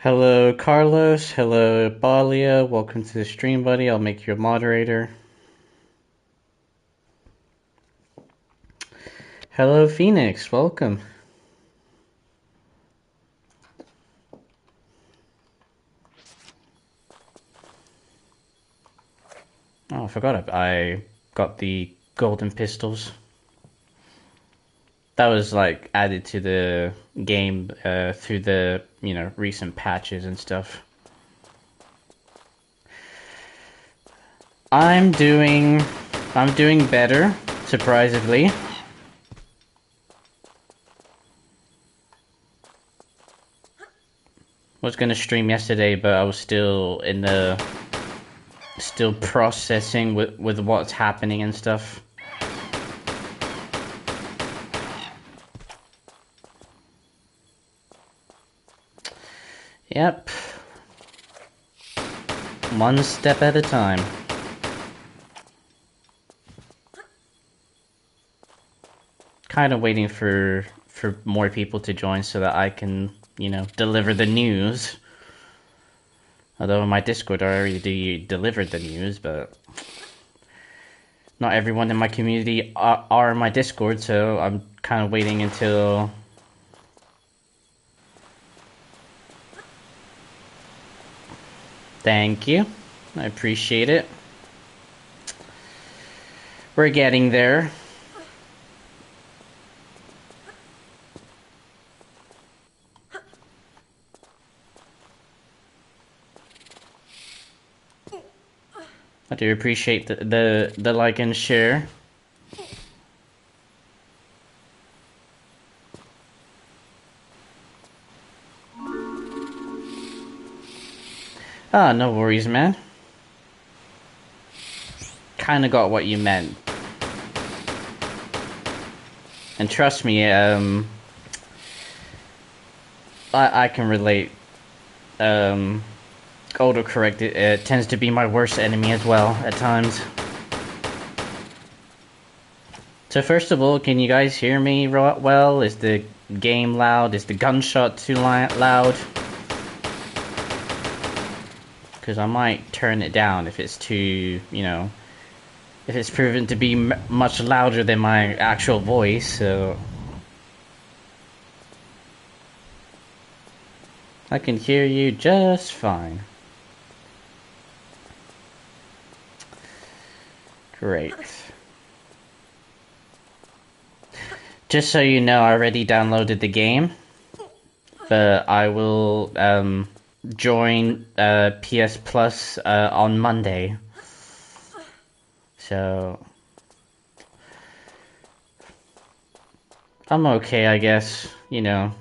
Hello, Carlos. Hello, Balia. Welcome to the stream, buddy. I'll make you a moderator. Hello, Phoenix. Welcome. Oh, I forgot I got the golden pistols. That was like added to the game through the recent patches and stuff. I'm doing better, surprisingly. Was gonna stream yesterday, but I was still processing with what's happening and stuff. Yep. One step at a time. Kind of waiting for more people to join so that I can, deliver the news. Although in my Discord I already delivered the news, but not everyone in my community are in my Discord, so I'm kind of waiting until... Thank you. I appreciate it. We're getting there. I do appreciate the like and share. Ah, no worries, man. Kinda got what you meant. And trust me, I can relate. Autocorrect it tends to be my worst enemy as well, at times. So first of all, can you guys hear me well? Is the game loud? Is the gunshot too loud? Because I might turn it down if it's too, if it's proven to be much louder than my actual voice, so... I can hear you just fine. Great. Just so you know, I already downloaded the game, but I will join PS Plus on Monday. So I'm okay, I guess. No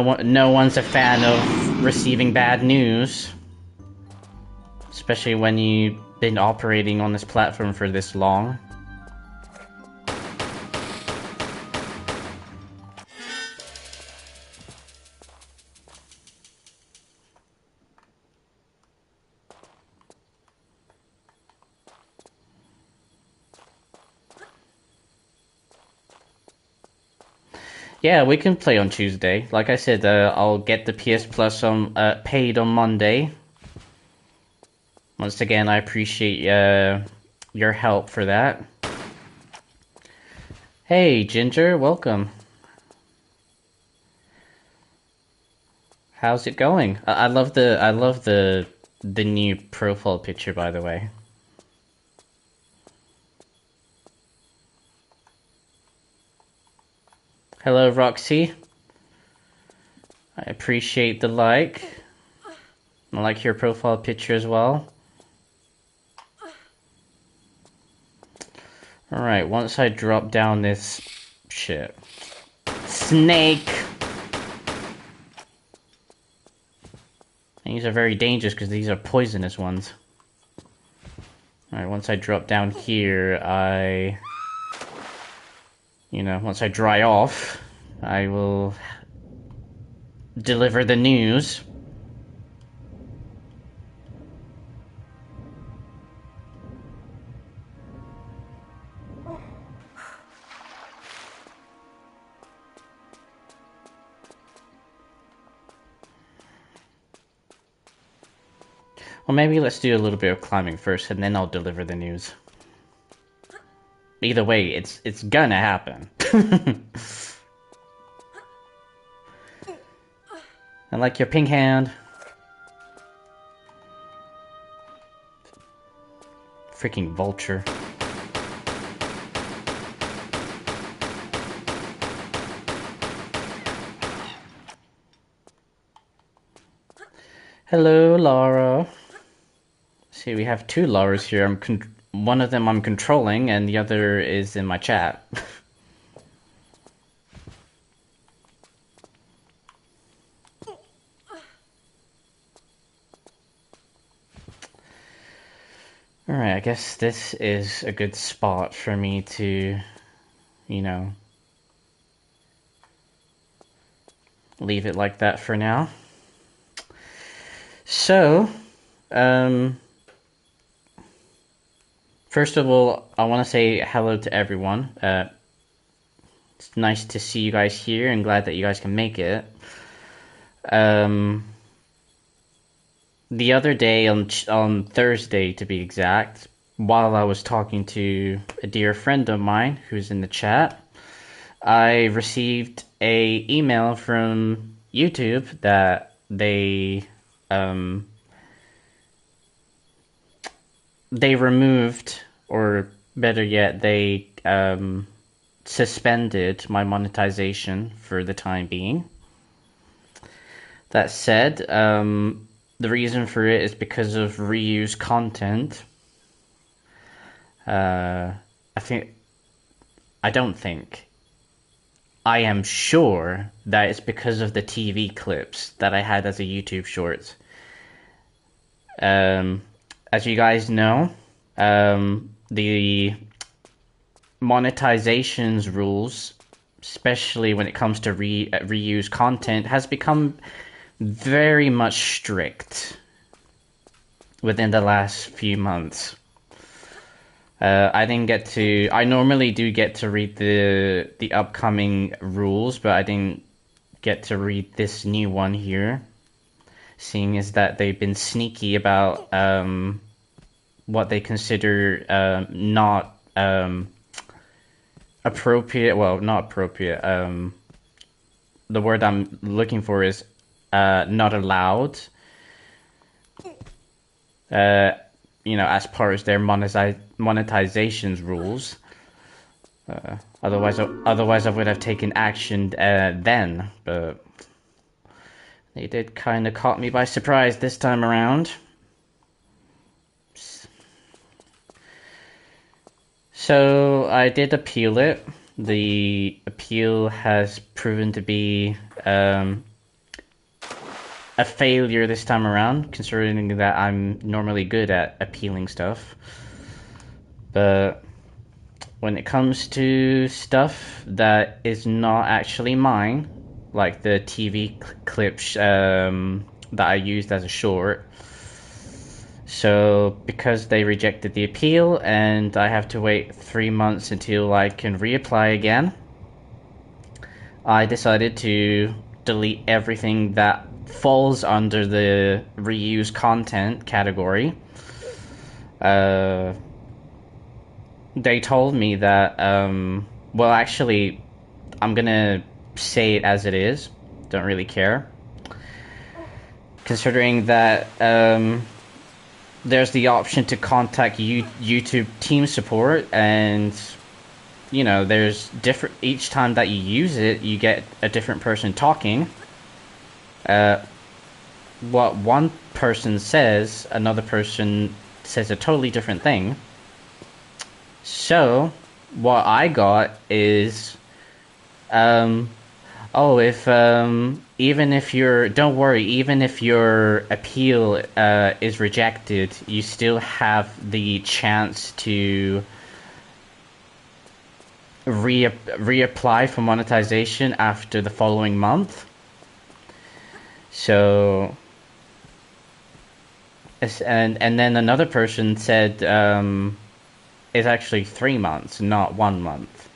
one's a fan of receiving bad news, especially when you've been operating on this platform for this long. Yeah, we can play on Tuesday. Like I said, I'll get the PS Plus on paid on Monday. Once again, I appreciate your help for that. Hey, Ginger, welcome. How's it going? I love the new profile picture, by the way. Hello, Roxy. I appreciate the like. I like your profile picture as well. Alright, once I drop down this... shit. Snake! These are very dangerous because these are poisonous ones. Alright, once I drop down here, once I dry off, I will deliver the news. Well, maybe let's do a little bit of climbing first, and then I'll deliver the news. Either way, it's gonna happen. I like your pink hand. Freaking vulture. Hello, Laura. See, we have two Lauras here. One of them I'm controlling, and the other is in my chat. Alright, I guess this is a good spot for me to, you know, leave it like that for now. So, first of all, I want to say hello to everyone. It's nice to see you guys here and glad that you guys can make it. The other day, on Thursday to be exact, while I was talking to a dear friend of mine who's in the chat, I received a email from YouTube that they removed, or better yet, they suspended my monetization for the time being. That said, the reason for it is because of reused content. I am sure that it's because of the TV clips that I had as a YouTube Shorts. As you guys know, the monetizations rules, especially when it comes to reuse content, has become very much strict within the last few months. I normally do get to read the upcoming rules, but I didn't get to read this new one here, seeing as that they've been sneaky about what they consider not appropriate. Well, not appropriate. The word I'm looking for is not allowed. As part of their monetizations rules. Otherwise I would have taken action then, but they did kind of caught me by surprise this time around. So I did appeal it. The appeal has proven to be a failure this time around, considering that I'm normally good at appealing stuff. But when it comes to stuff that is not actually mine, like the TV clips that I used as a short, so because they rejected the appeal and I have to wait 3 months until I can reapply again, I decided to delete everything that falls under the reuse content category. They told me that, well, actually, I'm gonna say it as it is. Don't really care. Considering that there's the option to contact YouTube team support, and there's different, each time that you use it, you get a different person talking. What one person says, another person says a totally different thing. So, what I got is, don't worry, even if your appeal is rejected, you still have the chance to reapply for monetization after the following month. So, and then another person said it's actually 3 months, not 1 month.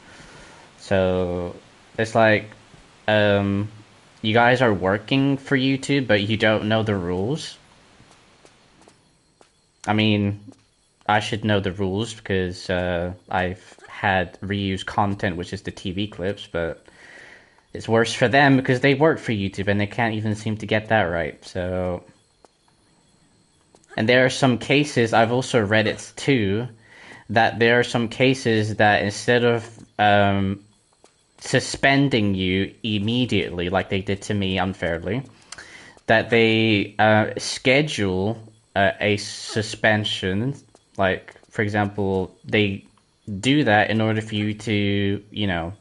So it's like you guys are working for YouTube, but you don't know the rules. I mean, I should know the rules because I've had reused content, which is the TV clips, but it's worse for them because they work for YouTube and they can't even seem to get that right. So, and there are some cases, I've also read it too, that there are some cases that instead of suspending you immediately, like they did to me unfairly, that they schedule a suspension. Like, for example, they do that in order for you to, you know,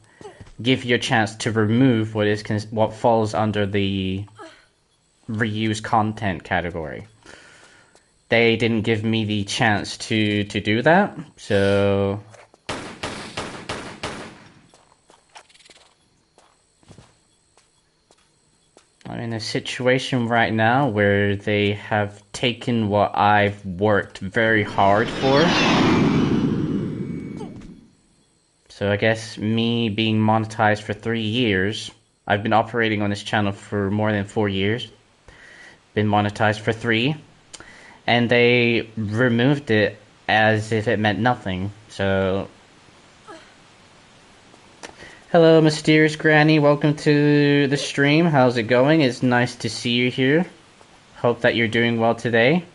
give you a chance to remove what falls under the reuse content category. They didn't give me the chance to do that, so I'm in a situation right now where they have taken what I've worked very hard for. So I guess me being monetized for 3 years, I've been operating on this channel for more than 4 years, been monetized for 3, and they removed it as if it meant nothing. So hello, Mysterious Granny. Welcome to the stream. How's it going? It's nice to see you here. Hope that you're doing well today.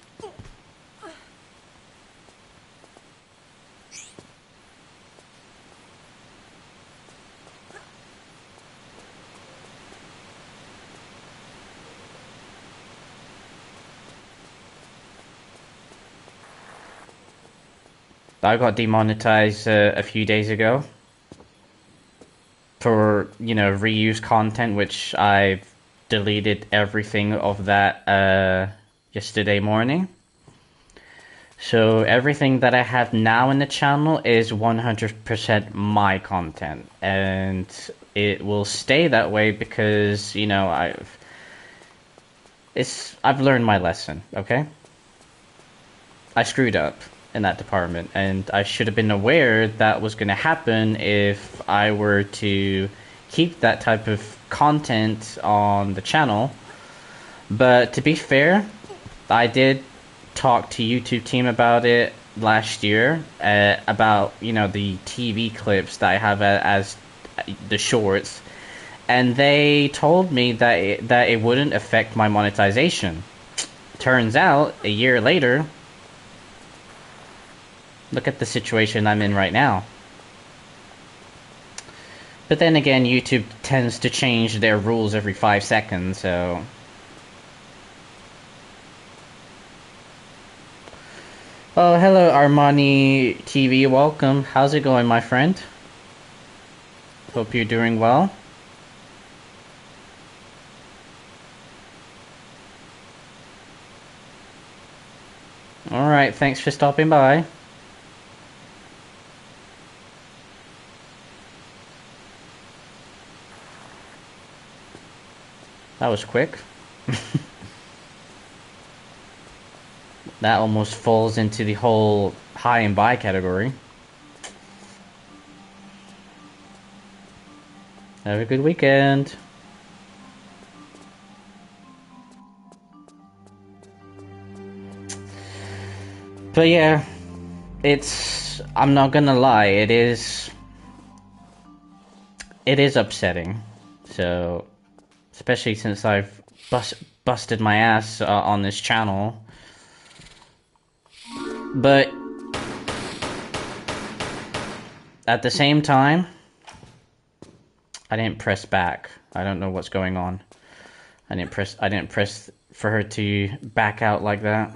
I got demonetized a few days ago for, you know, reuse content, which I've deleted everything of that yesterday morning. So everything that I have now in the channel is 100% my content, and it will stay that way because, you know, I've learned my lesson, okay? I screwed up in that department, and I should have been aware that was going to happen if I were to keep that type of content on the channel. But to be fair, I did talk to YouTube team about it last year, about, you know, the TV clips that I have as the shorts, and they told me that it wouldn't affect my monetization. Turns out, a year later, look at the situation I'm in right now. But then again, YouTube tends to change their rules every 5 seconds, so... Oh, hello Armani TV, welcome. How's it going, my friend? Hope you're doing well. Alright, thanks for stopping by. That was quick. That almost falls into the whole high and buy category. Have a good weekend. But yeah, I'm not gonna lie, it is upsetting. So, especially since I've busted my ass on this channel. But at the same time, I didn't press back. I don't know what's going on. I didn't press for her to back out like that.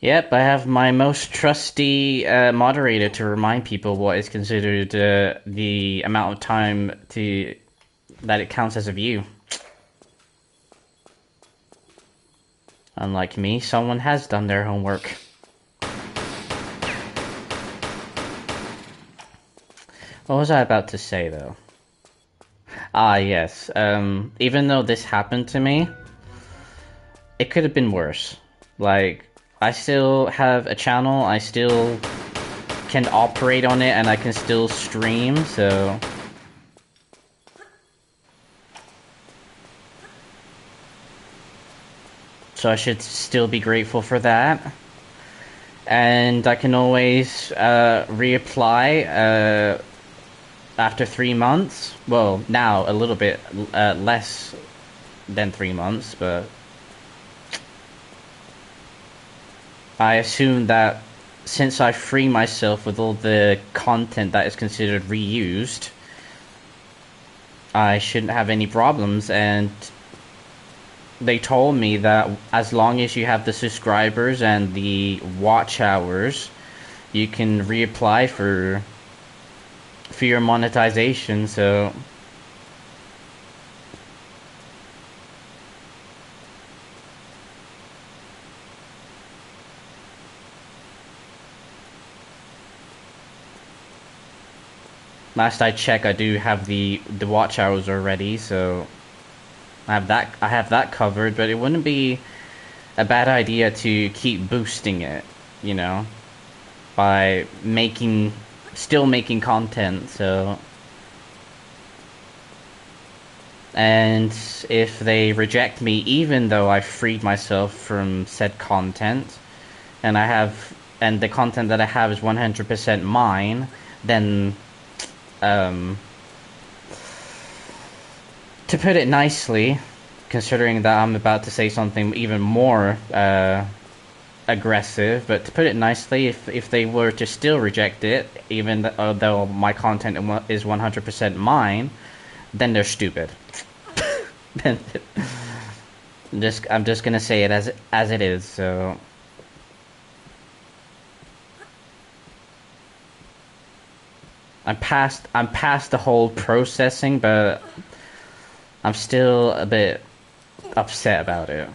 Yep, I have my most trusty moderator to remind people what is considered the amount of time that it counts as a view. Unlike me, someone has done their homework. What was I about to say, though? Ah, yes. Even though this happened to me, it could have been worse. Like, I still have a channel, I still can operate on it, and I can still stream, so... So I should still be grateful for that. And I can always reapply after 3 months. Well, now a little bit less than 3 months, but I assume that since I free myself with all the content that is considered reused, I shouldn't have any problems. And they told me that as long as you have the subscribers and the watch hours, you can reapply for your monetization. So last I checked, I do have the watch hours already, so I have that covered. But it wouldn't be a bad idea to keep boosting it, you know, by still making content. So, and if they reject me, even though I freed myself from said content, and the content that I have is 100% mine, then to put it nicely, considering that I'm about to say something even more aggressive, but to put it nicely, if they were to still reject it, even though my content is 100% mine, then they're stupid. Then I'm just gonna say it as it is. So I'm past the whole processing, but I'm still a bit upset about it.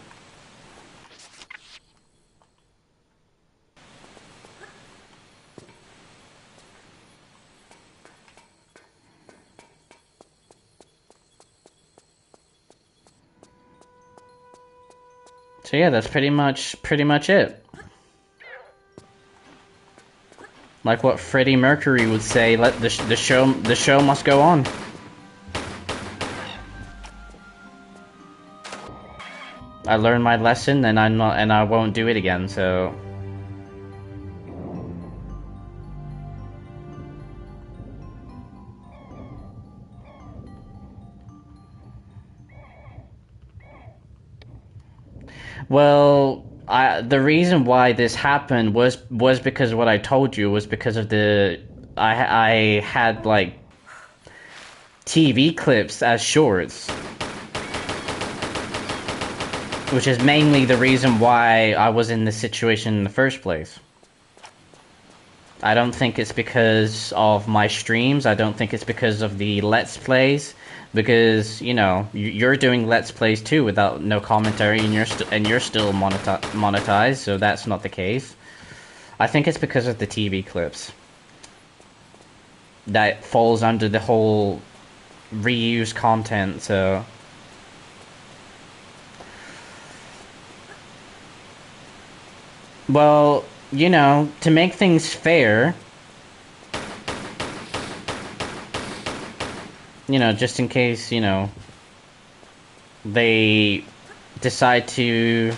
So yeah, that's pretty much it. Like what Freddie Mercury would say, let the show must go on. I learned my lesson, and I won't do it again. So well, the reason why this happened was because of what I told you, was because of I had like TV clips as shorts, which is mainly the reason why I was in this situation in the first place. I don't think it's because of my streams. I don't think it's because of the Let's Plays, because you know you're doing Let's Plays too without no commentary, and you're still monetized, so that's not the case. I think it's because of the TV clips that falls under the whole reuse content. So well, you know, to make things fair, you know, just in case, you know, they decide to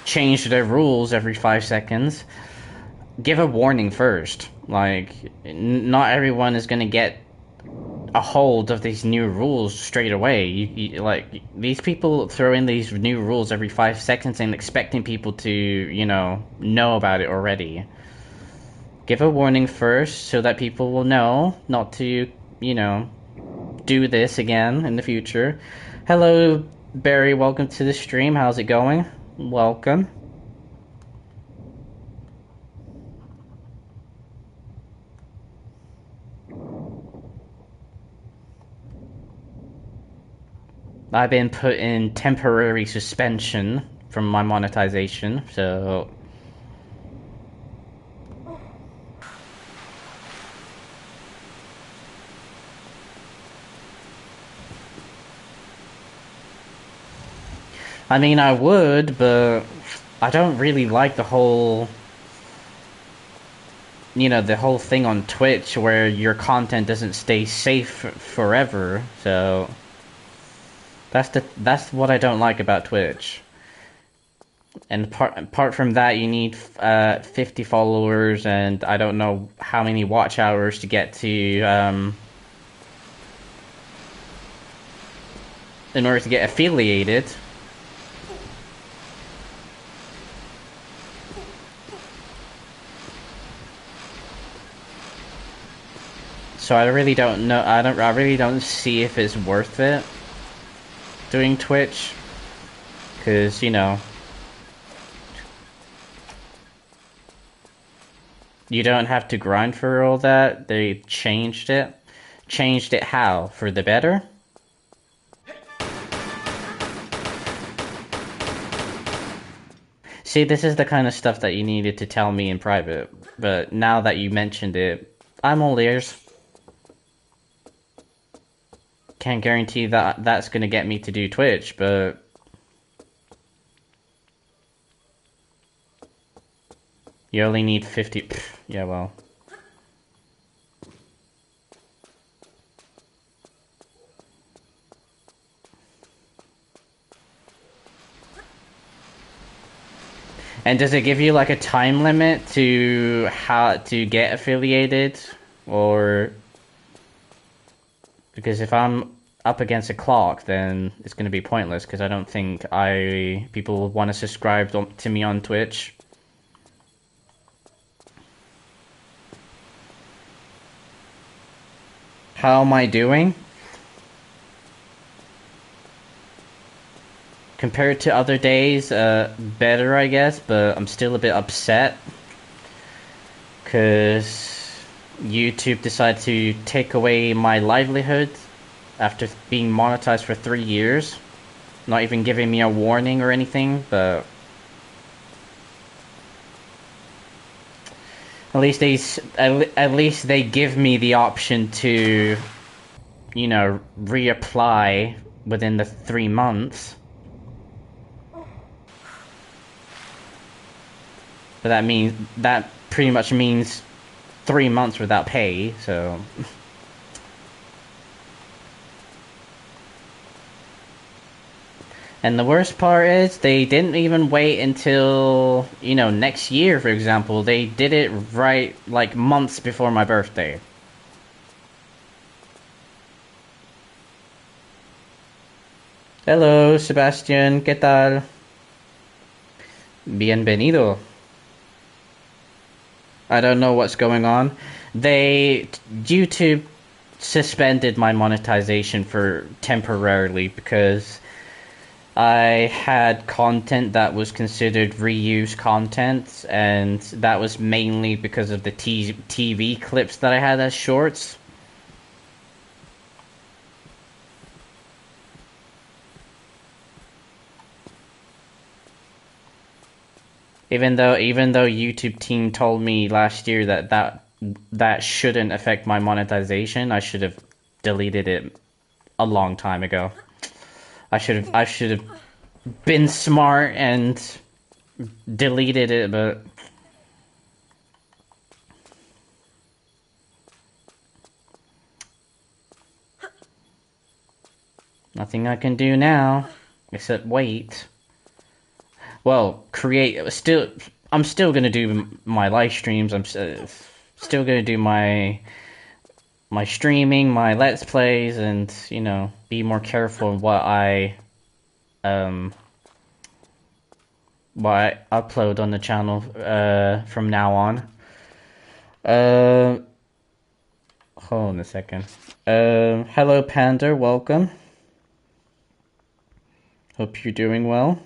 change their rules every 5 seconds, give a warning first. Like, not everyone is gonna get a hold of these new rules straight away. Like, these people throw in these new rules every 5 seconds and expecting people to, you know about it already. Give a warning first so that people will know not to, you know, do this again in the future. Hello, Barry. Welcome to the stream. How's it going? Welcome. I've been put in temporary suspension from my monetization, so I mean, I would, but I don't really like the whole, the whole thing on Twitch where your content doesn't stay safe forever. So that's what I don't like about Twitch. And apart from that, you need 50 followers, and I don't know how many watch hours to get to in order to get affiliated. So I really don't know. I really don't see if it's worth it doing Twitch, because you don't have to grind for all that. They changed it. Changed it how? For the better? See, this is the kind of stuff that you needed to tell me in private, but now that you mentioned it, I'm all ears. Can't guarantee that that's gonna get me to do Twitch, but you only need 50. Yeah, well. And does it give you like a time limit to how to get affiliated, or because if I'm up against a clock, then it's going to be pointless because I don't think people want to subscribe to me on Twitch. How am I doing? Compared to other days, better, I guess, but I'm still a bit upset because YouTube decided to take away my livelihood after being monetized for 3 years. Not even giving me a warning or anything, but at least they give me the option to, reapply within the 3 months. But that pretty much means 3 months without pay, so. And the worst part is they didn't even wait until, next year, for example. They did it right, like, months before my birthday. Hello, Sebastian, ¿qué tal? Bienvenido. I don't know what's going on. YouTube suspended my monetization for temporarily because I had content that was considered reuse content, and that was mainly because of the TV clips that I had as shorts. Even though YouTube team told me last year that shouldn't affect my monetization, I should have deleted it a long time ago. I should have been smart and deleted it, but nothing I can do now except wait. Well, I'm still gonna do my live streams. I'm still gonna do my streaming, my let's plays, and be more careful what I upload on the channel from now on. Hold on a second. Hello Panda, welcome. Hope you're doing well.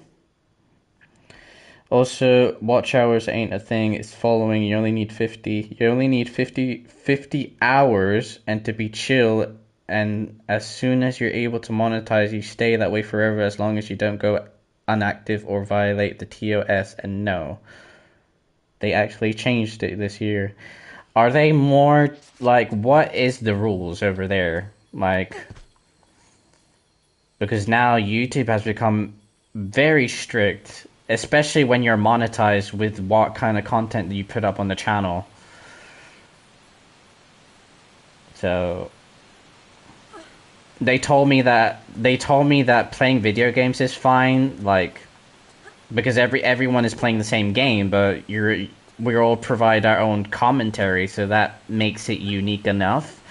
Also, watch hours ain't a thing. It's following. You only need 50. You only need 50 hours and to be chill. And as soon as you're able to monetize, you stay that way forever as long as you don't go inactive or violate the TOS. And no, they actually changed it this year. Are they more like, what is the rules over there? Like, because now YouTube has become very strict especially when you're monetized with what kind of content you put up on the channel. So they told me that playing video games is fine, like because everyone is playing the same game, but we all provide our own commentary, so that makes it unique enough.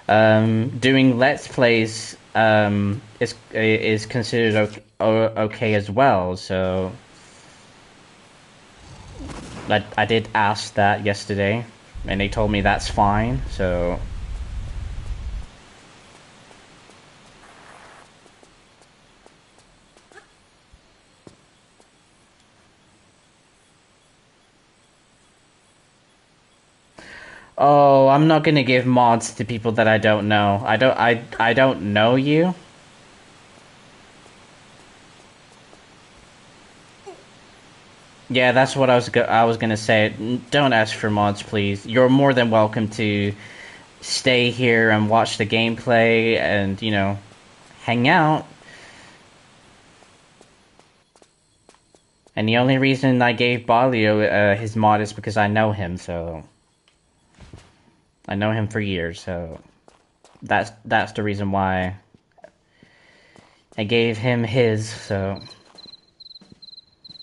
Doing let's plays is considered okay as well. So I did ask that yesterday, and they told me that's fine. So. Oh, I'm not gonna give mods to people that I don't know. I don't know you. Yeah, that's what I was gonna say. Don't ask for mods, please. You're more than welcome to stay here and watch the gameplay and, you know, hang out. And the only reason I gave Balio his mod is because I know him, so I know him for years, so that's the reason why I gave him his, so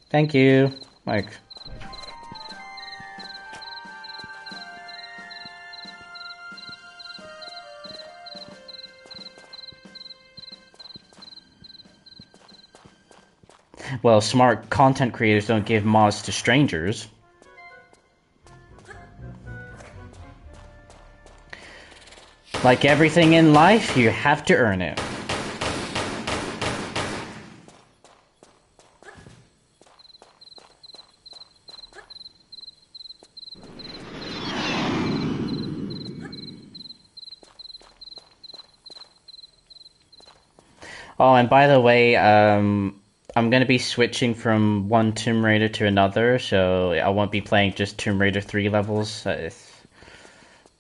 thank you. Like, well, smart content creators don't give mods to strangers. Like everything in life, you have to earn it. Oh, and by the way, I'm gonna be switching from one Tomb Raider to another, so I won't be playing just Tomb Raider 3 levels. It's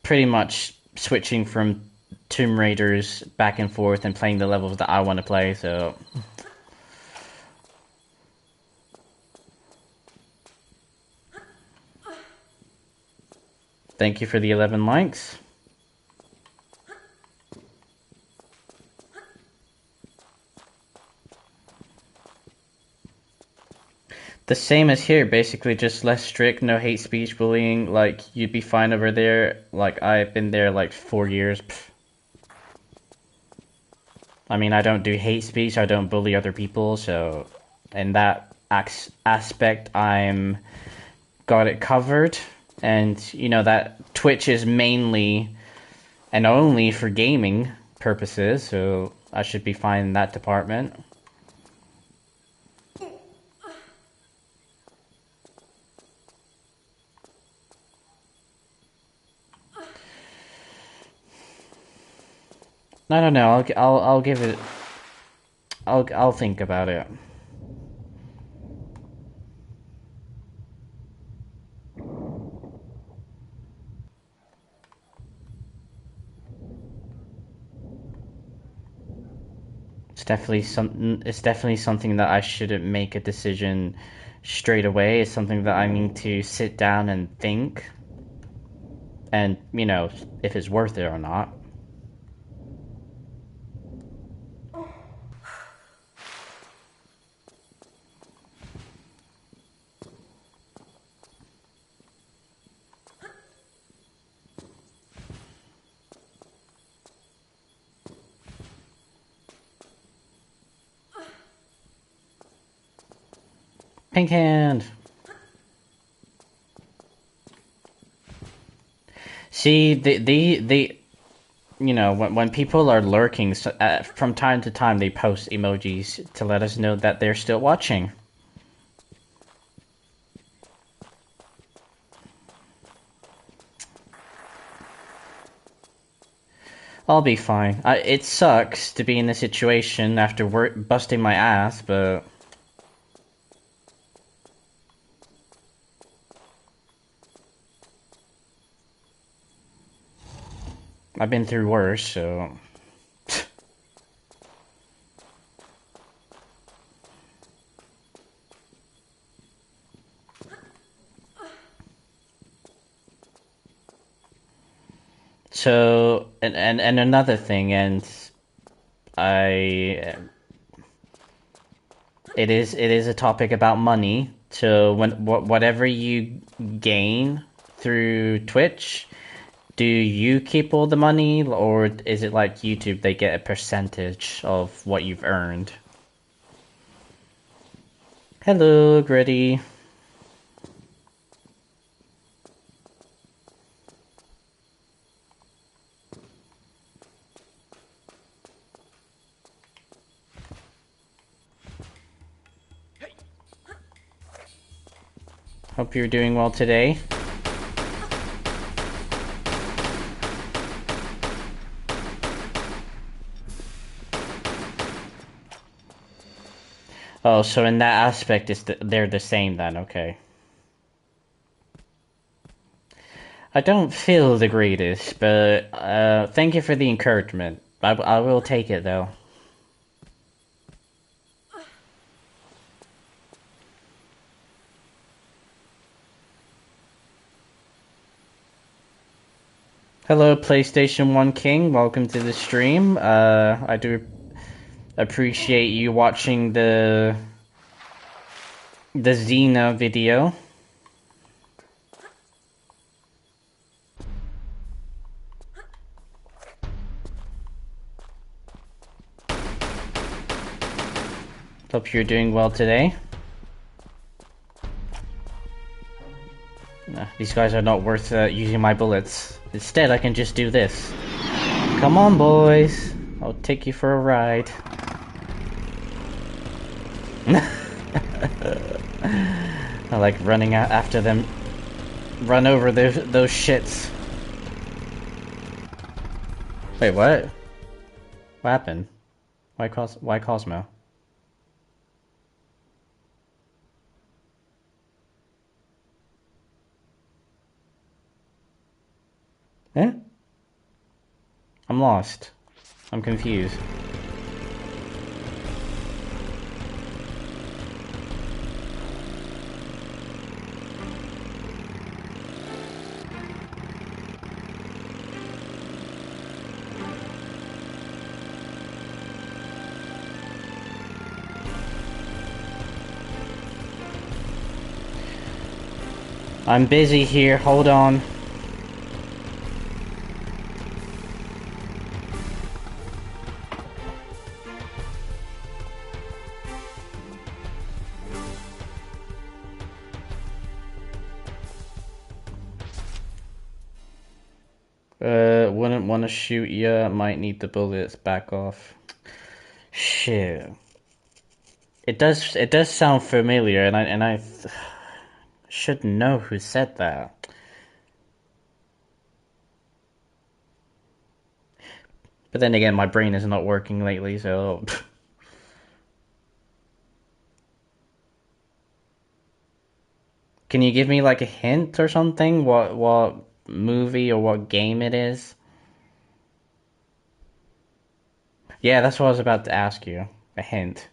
pretty much switching from Tomb Raiders back and forth and playing the levels that I want to play, so. Thank you for the 11 likes. The same as here, basically just less strict, no hate speech, bullying, like, you'd be fine over there. Like, I've been there, like, 4 years. Pfft. I mean, I don't do hate speech, I don't bully other people, so in that aspect, I'm got it covered. And, you know, that Twitch is mainly and only for gaming purposes, so I should be fine in that department. I don't know. I'll give it. I'll think about it. It's definitely something that I shouldn't make a decision straight away. It's something that I need to sit down and think, and you know, if it's worth it or not. Pink hand. See, the you know, when people are lurking, from time to time they post emojis to let us know that they're still watching. I'll be fine. It sucks to be in this situation after busting my ass, but I've been through worse, so. So, and another thing, and I, it is a topic about money. So whatever you gain through Twitch, do you keep all the money, or is it like YouTube? They get a percentage of what you've earned. Hello, Gritty. Hope you're doing well today. Oh, so in that aspect, they're the same then, okay. I don't feel the greatest, but thank you for the encouragement. I will take it, though. Hello, PlayStation 1 King. Welcome to the stream. I do appreciate you watching the Xena video. Hope you're doing well today. Nah, these guys are not worth using my bullets. Instead, I can just do this. Come on, boys. I'll take you for a ride. I like running out after them. Run over those shits. Wait, what? What happened? Why Cosmo? Eh? I'm lost. I'm confused. I'm busy here, hold on. Wouldn't want to shoot ya, might need the bullets, back off. Shit. It does sound familiar, and I should know who said that. But then again, my brain is not working lately, so... Can you give me like a hint or something? What movie or what game it is? Yeah, that's what I was about to ask you. A hint.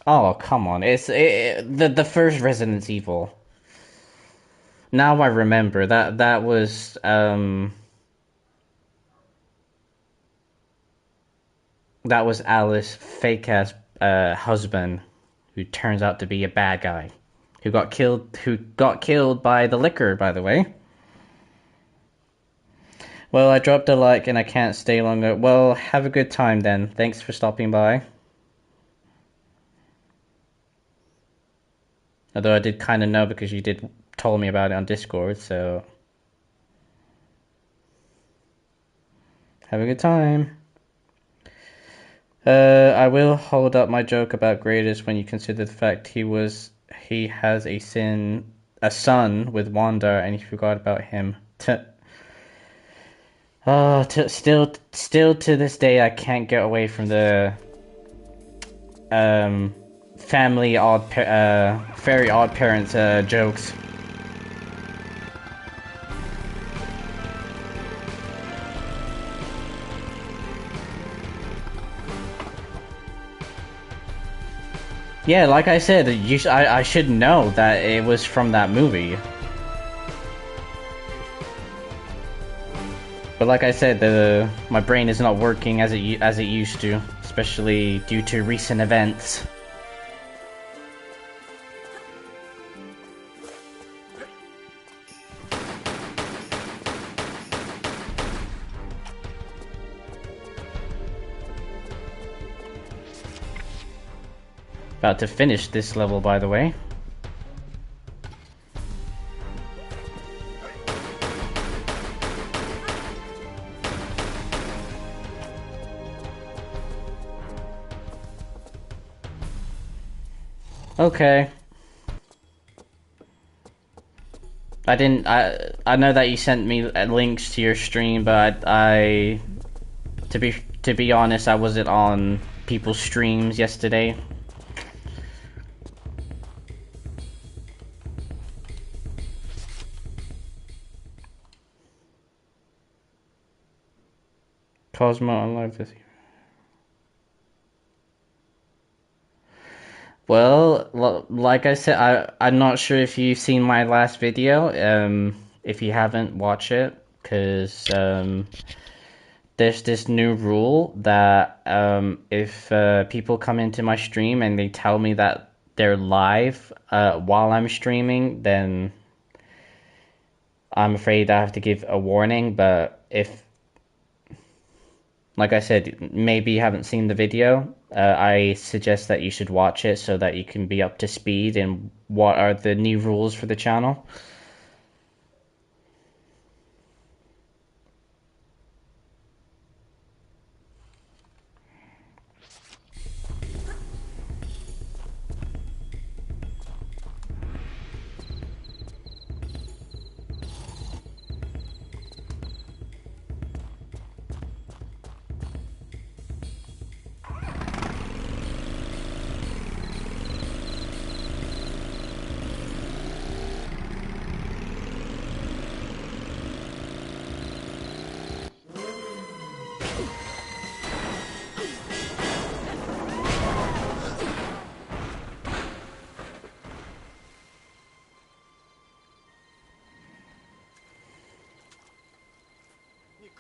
Oh, come on. The first Resident Evil. Now I remember that was Alice fake ass husband who turns out to be a bad guy who got killed by the liquor, by the way. Well, I dropped a like and I can't stay longer. Well, have a good time then. Thanks for stopping by. Although I did kind of know because you did told me about it on Discord, so have a good time. I will hold up my joke about Greatest when you consider the fact he has a son with Wanda, and he forgot about him. Still to this day, I can't get away from the um, Very Odd Parents jokes. Yeah, like I said, I should know that it was from that movie. But like I said, my brain is not working as it used to, especially due to recent events. About to finish this level, by the way. Okay. I know that you sent me links to your stream, but to be honest, I wasn't on people's streams yesterday. Cosmo unlocked this. Well, like I said, I'm not sure if you've seen my last video. If you haven't, watch it, because there's this new rule that if people come into my stream and they tell me that they're live while I'm streaming, then I'm afraid I have to give a warning. But if, like I said, maybe you haven't seen the video, I suggest that you should watch it so that you can be up to speed in what are the new rules for the channel.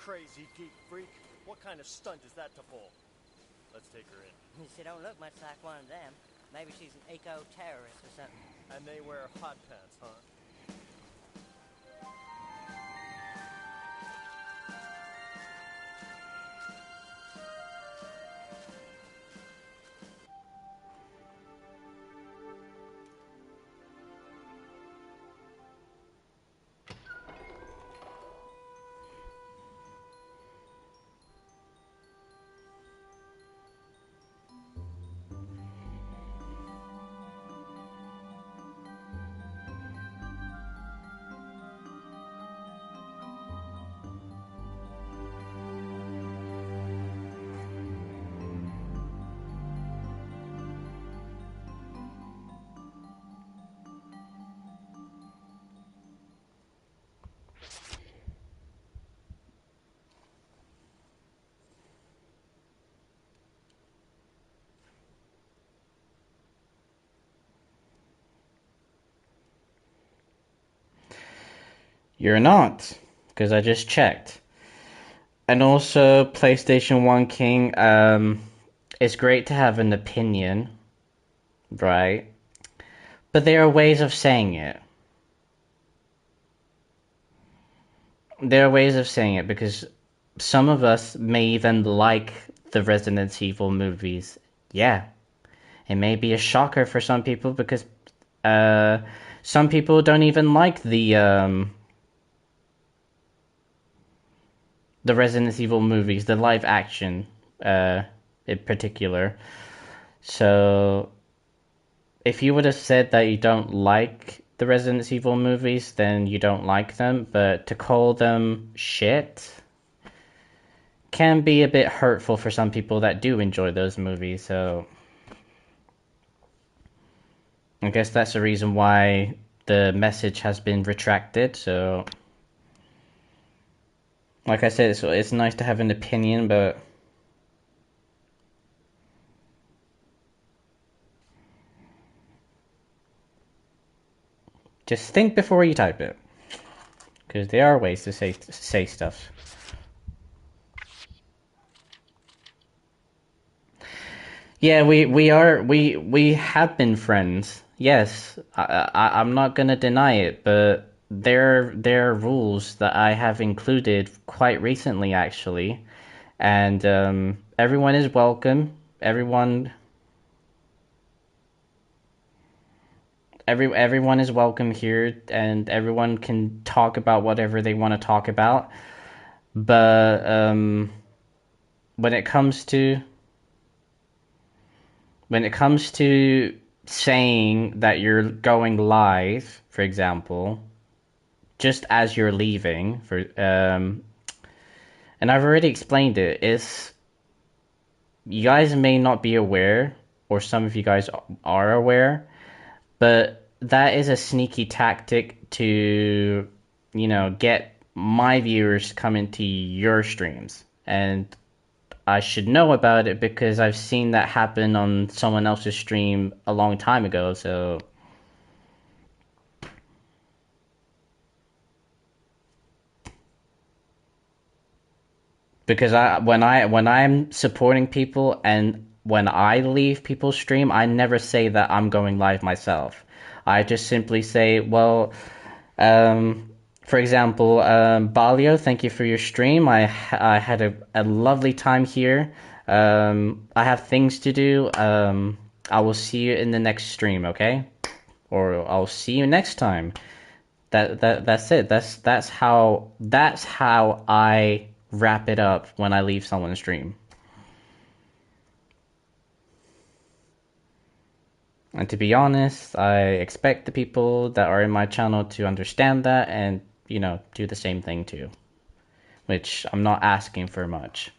Crazy geek freak. What kind of stunt is that to pull? Let's take her in. She don't look much like one of them. Maybe she's an eco-terrorist or something. And they wear hot pants, huh? You're not, because I just checked. And also, PlayStation 1 King, it's great to have an opinion, right? But there are ways of saying it. There are ways of saying it because some of us may even like the Resident Evil movies. Yeah, it may be a shocker for some people because Some people don't even like the Resident Evil movies, the live action, in particular. So, if you would have said that you don't like the Resident Evil movies, then you don't like them. But to call them shit can be a bit hurtful for some people that do enjoy those movies. So, I guess that's the reason why the message has been retracted. So, like I said, it's nice to have an opinion, but just think before you type it, because there are ways to say stuff. Yeah, we have been friends. Yes, I'm not gonna deny it, but there are rules that I have included quite recently, actually, and everyone is welcome. Everyone is welcome here, and everyone can talk about whatever they want to talk about. But when it comes to saying that you're going live, for example, just as you're leaving, and I've already explained it, is you guys may not be aware, or some of you guys are aware, but that is a sneaky tactic to, get my viewers to come into your streams. And I should know about it because I've seen that happen on someone else's stream a long time ago, so because when I'm supporting people and when I leave people's stream, I never say that I'm going live myself. I just simply say, well, for example, Balio, thank you for your stream. I had a lovely time here. I have things to do. I will see you in the next stream, okay? Or I'll see you next time. That's it. That's how I wrap it up when I leave someone's stream. And to be honest, I expect the people that are in my channel to understand that and, do the same thing too. Which I'm not asking for much.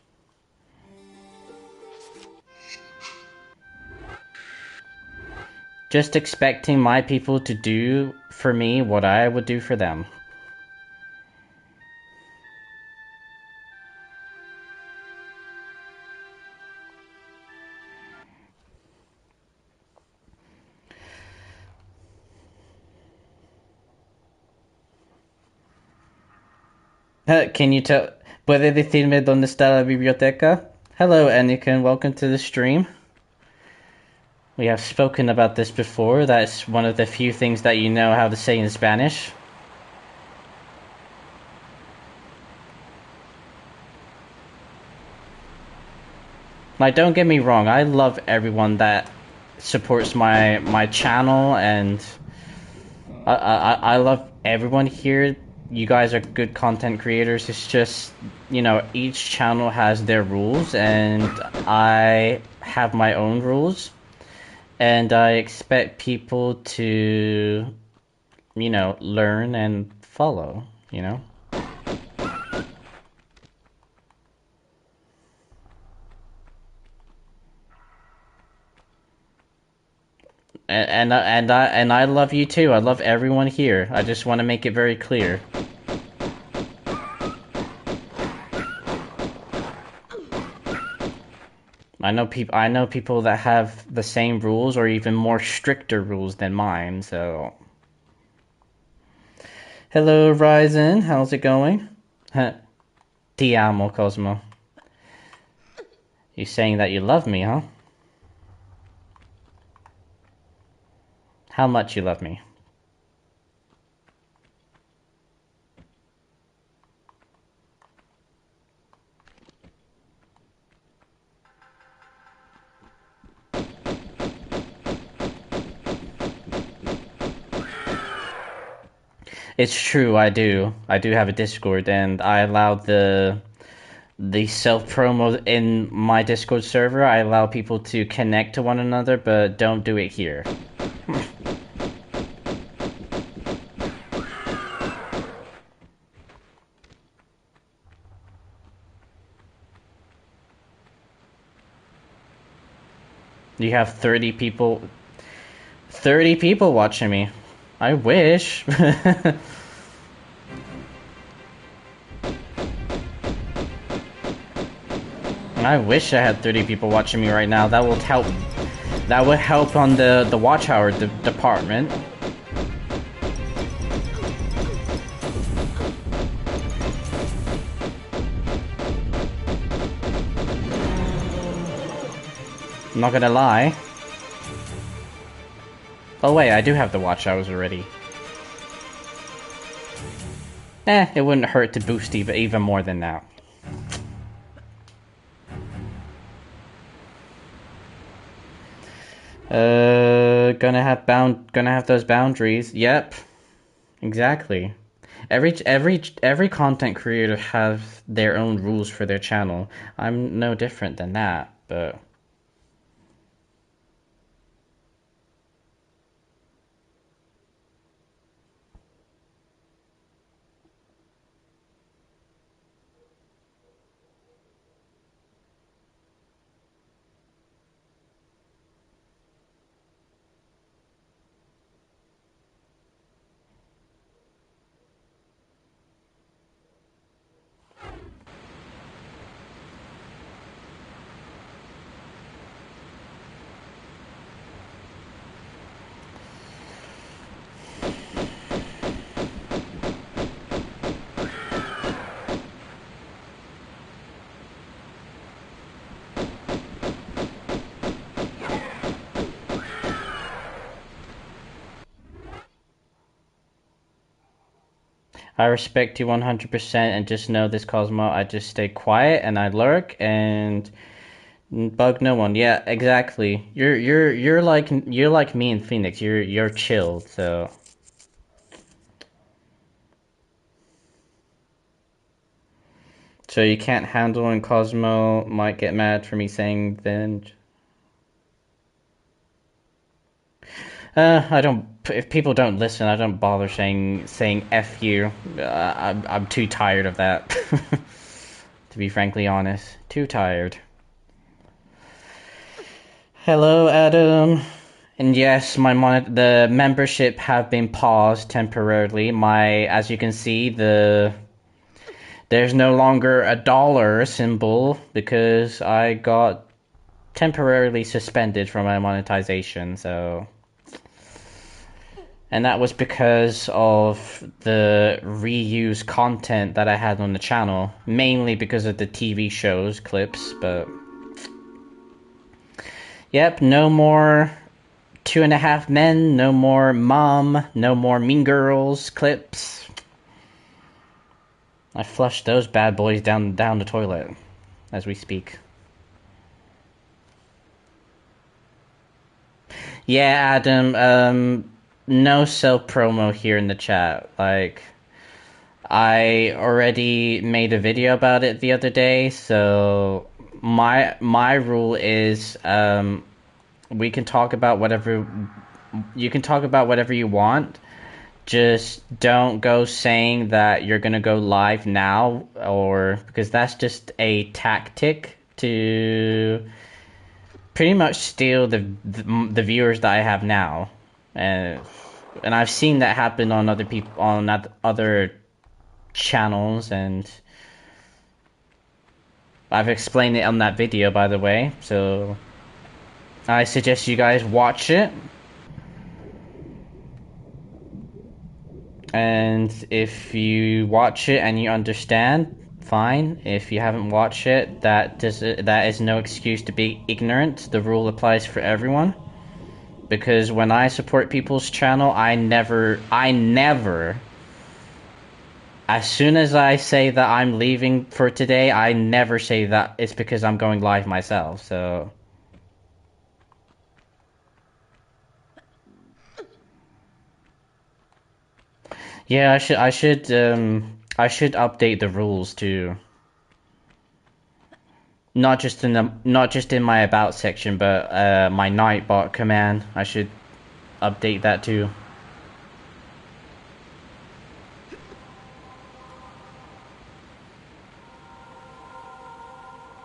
Just expecting my people to do for me what I would do for them. Can you tell? ¿Puede decirme dónde está la biblioteca? Hello, Anakin. Welcome to the stream. We have spoken about this before. That's one of the few things that you know how to say in Spanish. Like, don't get me wrong. I love everyone that supports my channel, and I love everyone here. You guys are good content creators. It's just, each channel has their rules, and I have my own rules. And I expect people to, learn and follow, And I love you too. I love everyone here. I just want to make it very clear. I know people that have the same rules or even more stricter rules than mine, so hello Ryzen, how's it going? Ti amo, Cosmo. You saying that you love me, huh? How much you love me? It's true, I do. I do have a Discord, and I allow the self promo in my Discord server. I allow people to connect to one another, but don't do it here. You have 30 people. 30 people watching me. I wish. I wish I had 30 people watching me right now. That would help. That would help on the watch hour department. I'm not gonna lie. Oh wait, I do have the watch hours already. It wouldn't hurt to boost even more than that. Gonna have those boundaries. Yep. Exactly. Every content creator has their own rules for their channel. I'm no different than that, but I respect you 100% and just know this Cosmo, I just stay quiet and I lurk and bug no one. Yeah, exactly. You're like me and Phoenix. You're chilled, so you can't handle when Cosmo might get mad for me saying then. I don't. If people don't listen, I don't bother saying "f you." I'm too tired of that. To be frankly honest, too tired. Hello, Adam. And yes, the membership have been paused temporarily. As you can see, there's no longer a dollar symbol because I got temporarily suspended from my monetization. And that was because of the reused content that I had on the channel, mainly because of the TV shows clips, but yep, no more 2.5 Men, no more Mom, no more Mean Girls clips. I flushed those bad boys down the toilet as we speak. Yeah, Adam, no self promo here in the chat. Like, I already made a video about it the other day, so my rule is we can talk about whatever you can talk about whatever you want. Just don't go saying that you're gonna go live now, or because that's just a tactic to pretty much steal the viewers that I have now, and I've seen that happen on other people on other channels, and I've explained it on that video, by the way. So I suggest you guys watch it. And if you watch it and you understand, fine. If you haven't watched it, that is no excuse to be ignorant. The rule applies for everyone. Because when I support people's channel, I never, as soon as I say that I'm leaving for today, I never say that it's because I'm going live myself, so. Yeah, I should update the rules too. Not just in my about section, but my Nightbot command. I should update that too.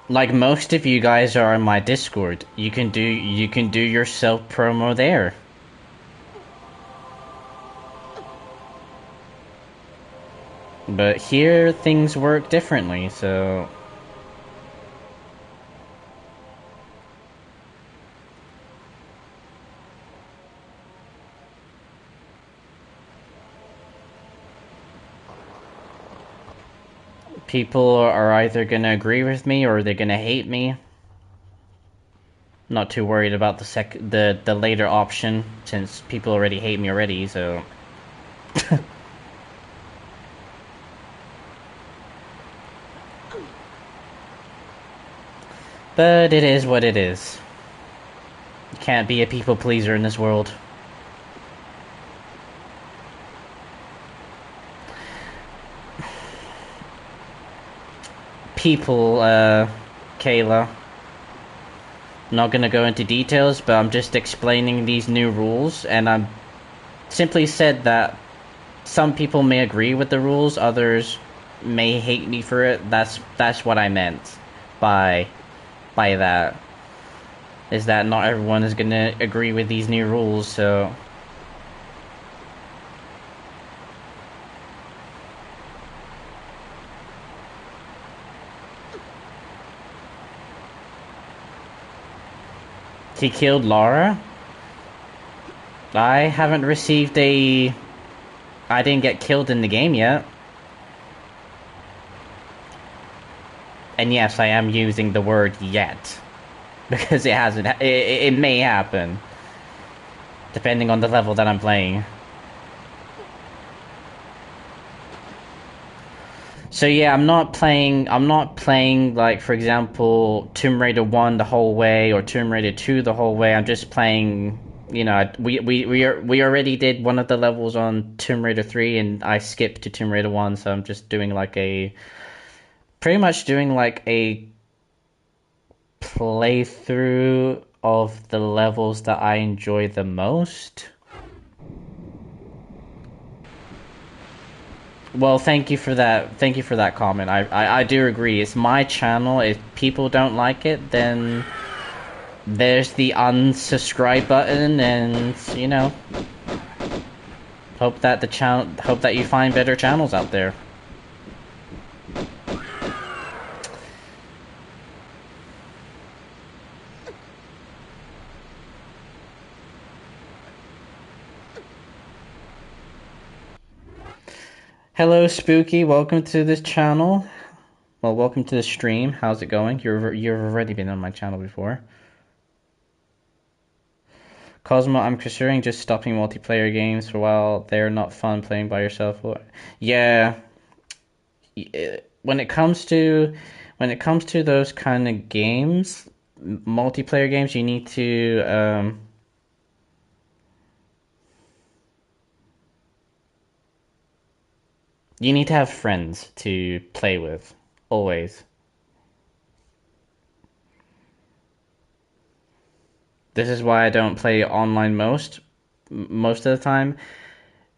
Like most of you guys are on my Discord. You can do your self promo there. But here things work differently, so people are either gonna agree with me or they're gonna hate me. Not too worried about the later option since people already hate me already, so but it is what it is. You can't be a people pleaser in this world. People, Kayla. Not gonna go into details, but I'm just explaining these new rules, and I'm simply said that some people may agree with the rules, others may hate me for it. That's what I meant by that. Is that not everyone is gonna agree with these new rules, so he killed Laura? I haven't received a... I didn't get killed in the game yet. And yes, I am using the word yet. Because it hasn't... It may happen. Depending on the level that I'm playing. So yeah, I'm not playing, like, for example, Tomb Raider 1 the whole way, or Tomb Raider 2 the whole way. I'm just playing, you know, we already did one of the levels on Tomb Raider 3, and I skipped to Tomb Raider 1, so I'm just doing like pretty much doing like a playthrough of the levels that I enjoy the most. Well, thank you for that. Thank you for that comment. I do agree. It's my channel. If people don't like it, then there's the unsubscribe button, and you know, hope that you find better channels out there. Hello, Spooky. Welcome to this channel. Well, welcome to the stream. How's it going? You've already been on my channel before. Cosmo, I'm considering just stopping multiplayer games for a while. They're not fun playing by yourself. Yeah. When it comes to those kind of games, multiplayer games, you need to have friends to play with, always. This is why I don't play online most of the time.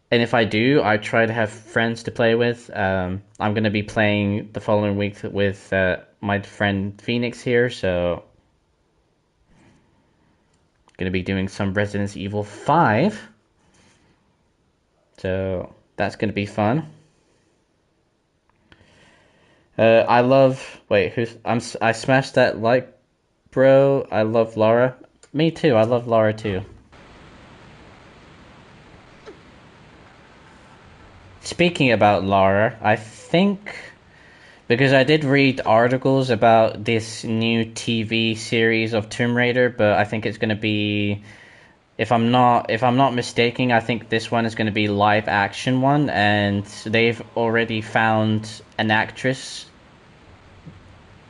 And if I do, I try to have friends to play with. I'm going to be playing the following week with my friend Phoenix here, so going to be doing some Resident Evil 5. So that's going to be fun. I love... Wait, I smashed that like, bro. I love Laura. Me too, I love Laura too. Speaking about Laura, I think... Because I did read articles about this new TV series of Tomb Raider, but I think it's going to be... If I'm not mistaken, I think this one is going to be live action one, and they've already found an actress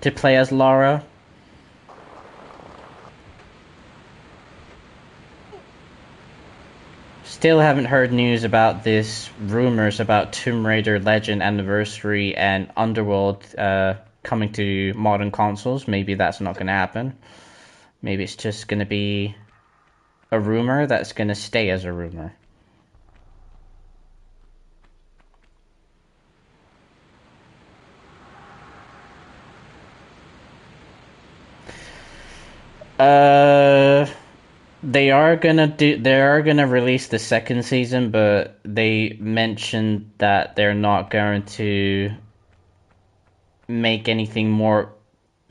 to play as Lara. still haven't heard news about this rumors about Tomb Raider Legend Anniversary and Underworld coming to modern consoles. Maybe that's not going to happen. Maybe it's just going to be a rumor that's going to stay as a rumor. They are gonna release the second season, but they mentioned that they're not going to make anything more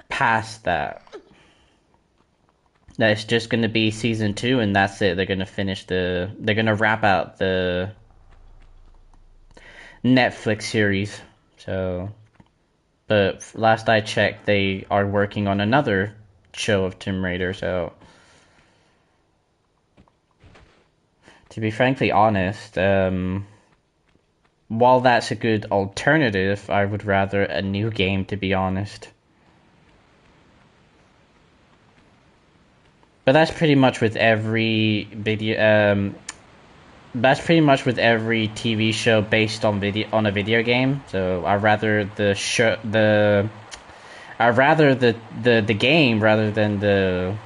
past that. That it's just gonna be season 2 and that's it. They're gonna wrap out the Netflix series. So, but last I checked, they are working on another show of Tomb Raider, so to be frankly honest, while that's a good alternative, I would rather a new game, to be honest. But that's pretty much with every video. That's pretty much with every TV show based on a video game. So I rather the game rather than the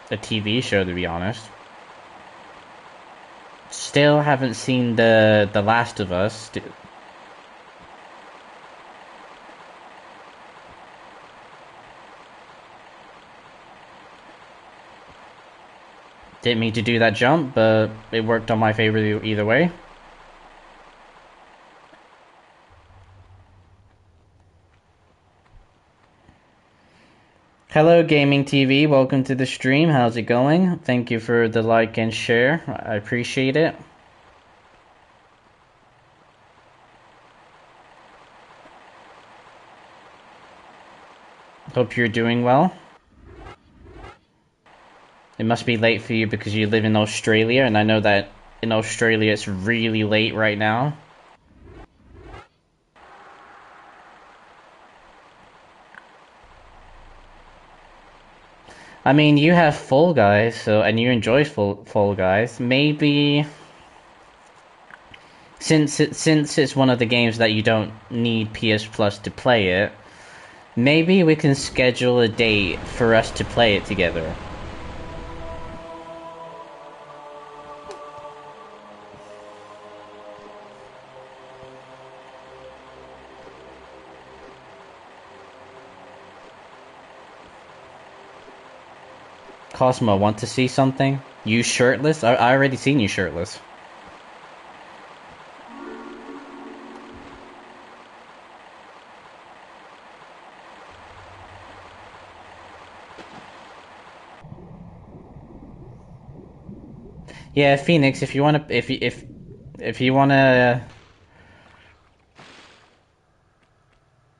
TV show, to be honest. Still haven't seen the Last of Us. Didn't mean to do that jump, but it worked on my favor either way. Hello Gaming TV, welcome to the stream. How's it going? Thank you for the like and share. I appreciate it. Hope you're doing well. It must be late for you because you live in Australia, and I know that in Australia it's really late right now. I mean, you have Fall Guys, and you enjoy Fall Guys. Maybe since it's one of the games that you don't need PS Plus to play it, maybe we can schedule a date for us to play it together. Cosmo, want to see something? You shirtless? I already seen you shirtless. Yeah, Phoenix, if you wanna, if you wanna,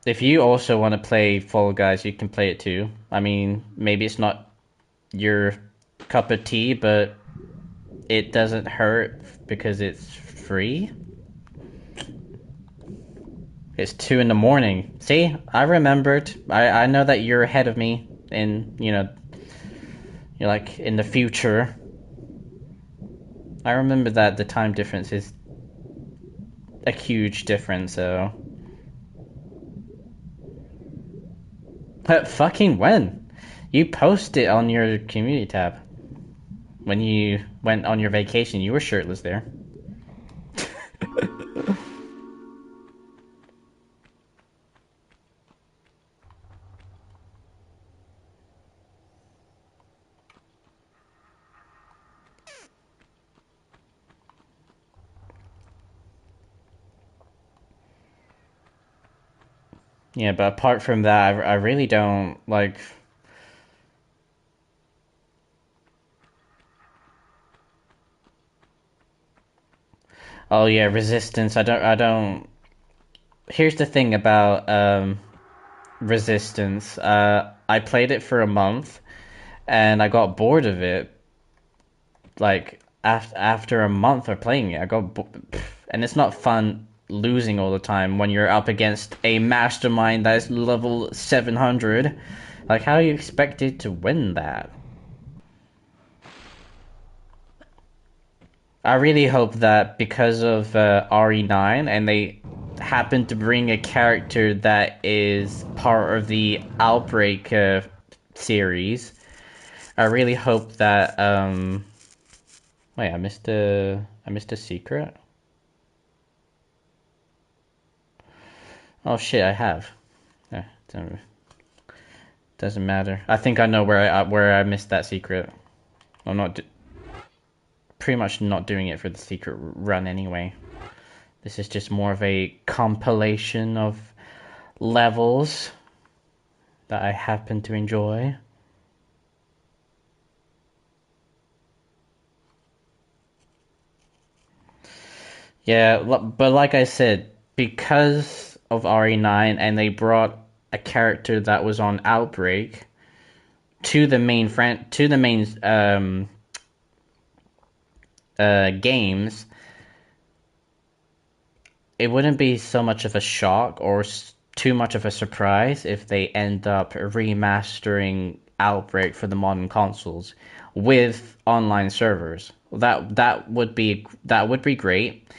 if you also wanna play Fall Guys, you can play it too. I mean, maybe it's not your cup of tea, but it doesn't hurt because it's free. It's 2 in the morning. See, I remembered. I know that you're ahead of me, and you're like in the future. I remember that the time difference is a huge difference. So, but fucking when? You post it on your community tab. When you went on your vacation, you were shirtless there. Yeah, but apart from that, I really don't like. Oh yeah, Resistance. I don't. Here's the thing about Resistance. I played it for a month, and I got bored of it. Like after a month of playing it, and it's not fun losing all the time when you're up against a mastermind that is level 700. Like, how are you expected to win that? I really hope that because of RE9 and they happen to bring a character that is part of the Outbreak series, I really hope that wait, I missed a secret. Oh shit, I have. Doesn't matter. I think I know where I missed that secret. I'm not pretty much not doing it for the secret run anyway. This is just more of a compilation of levels that I happen to enjoy. Yeah, but like I said, because of RE9 and they brought a character that was on Outbreak to the main games, it wouldn't be so much of a shock or too much of a surprise if they end up remastering Outbreak for the modern consoles with online servers. That would be great.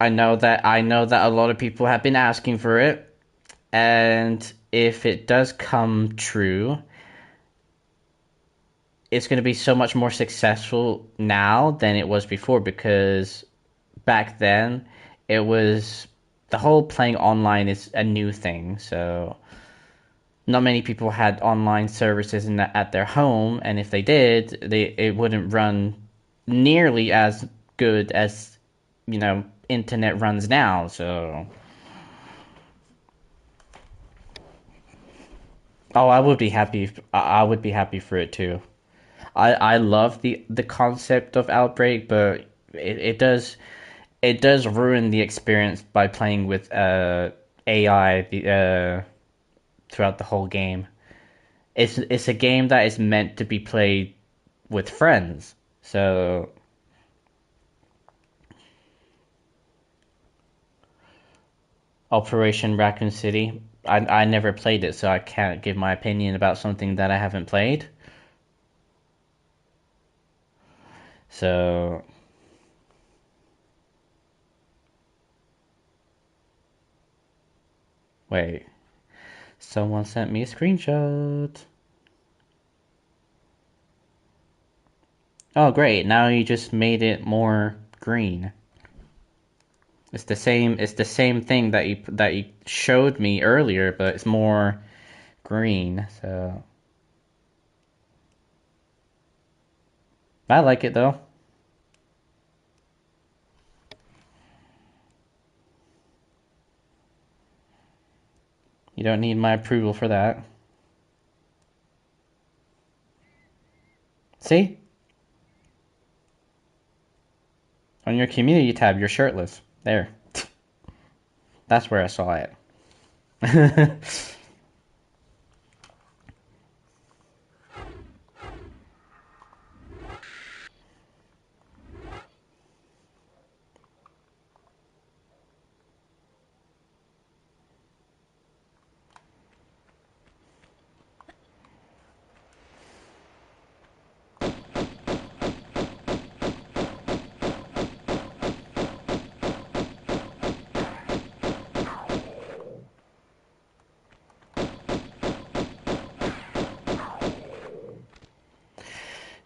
I know that a lot of people have been asking for it, and if it does come true, it's going to be so much more successful now than it was before, because back then it was the whole playing online is a new thing, so not many people had online services at their home, and if they did, it wouldn't run nearly as good as, you know, internet runs now. So oh, I would be happy. I would be happy for it too. I love the concept of Outbreak, but it does ruin the experience by playing with AI throughout the whole game. It's a game that is meant to be played with friends. So Operation Raccoon City, I never played it, so I can't give my opinion about something that I haven't played. So wait, someone sent me a screenshot. Oh great, now you just made it more green. It's the same thing that you showed me earlier, but it's more green, so I like it though. You don't need my approval for that. See? On your community tab, you're shirtless. There. That's where I saw it.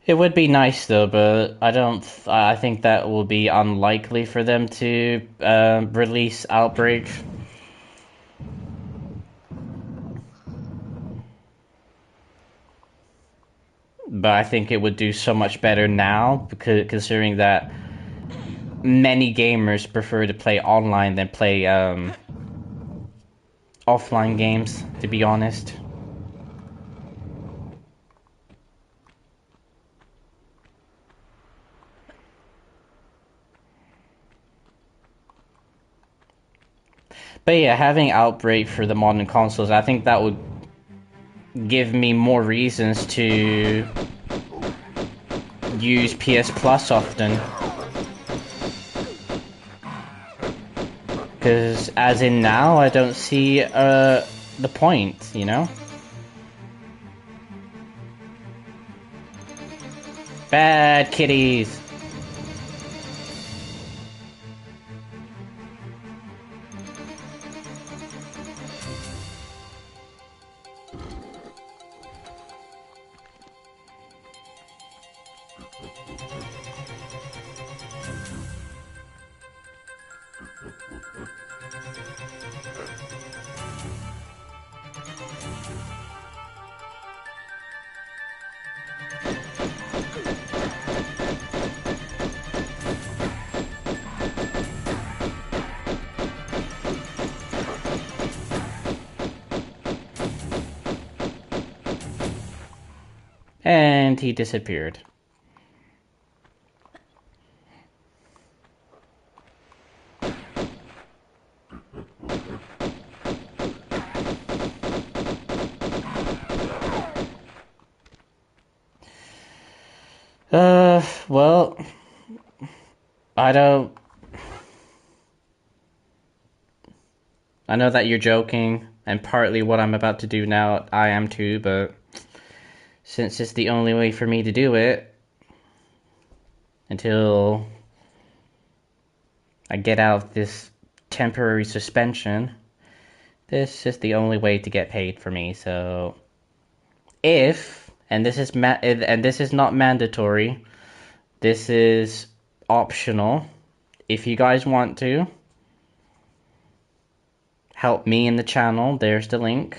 It would be nice though, but I don't. I think that will be unlikely for them to release Outbreak. But I think it would do so much better now, because considering that many gamers prefer to play online than play offline games, to be honest. But yeah, having Outbreak for the modern consoles, I think that would give me more reasons to use PS Plus often. Because as in now, I don't see the point, you know? Bad kitties. And he disappeared. Well, I don't... I know that you're joking, and partly what I'm about to do now, I am too, but since it's the only way for me to do it, until I get out of this temporary suspension, this is the only way to get paid for me. So, if, and this is not mandatory, this is optional. If you guys want to help me in the channel, there's the link.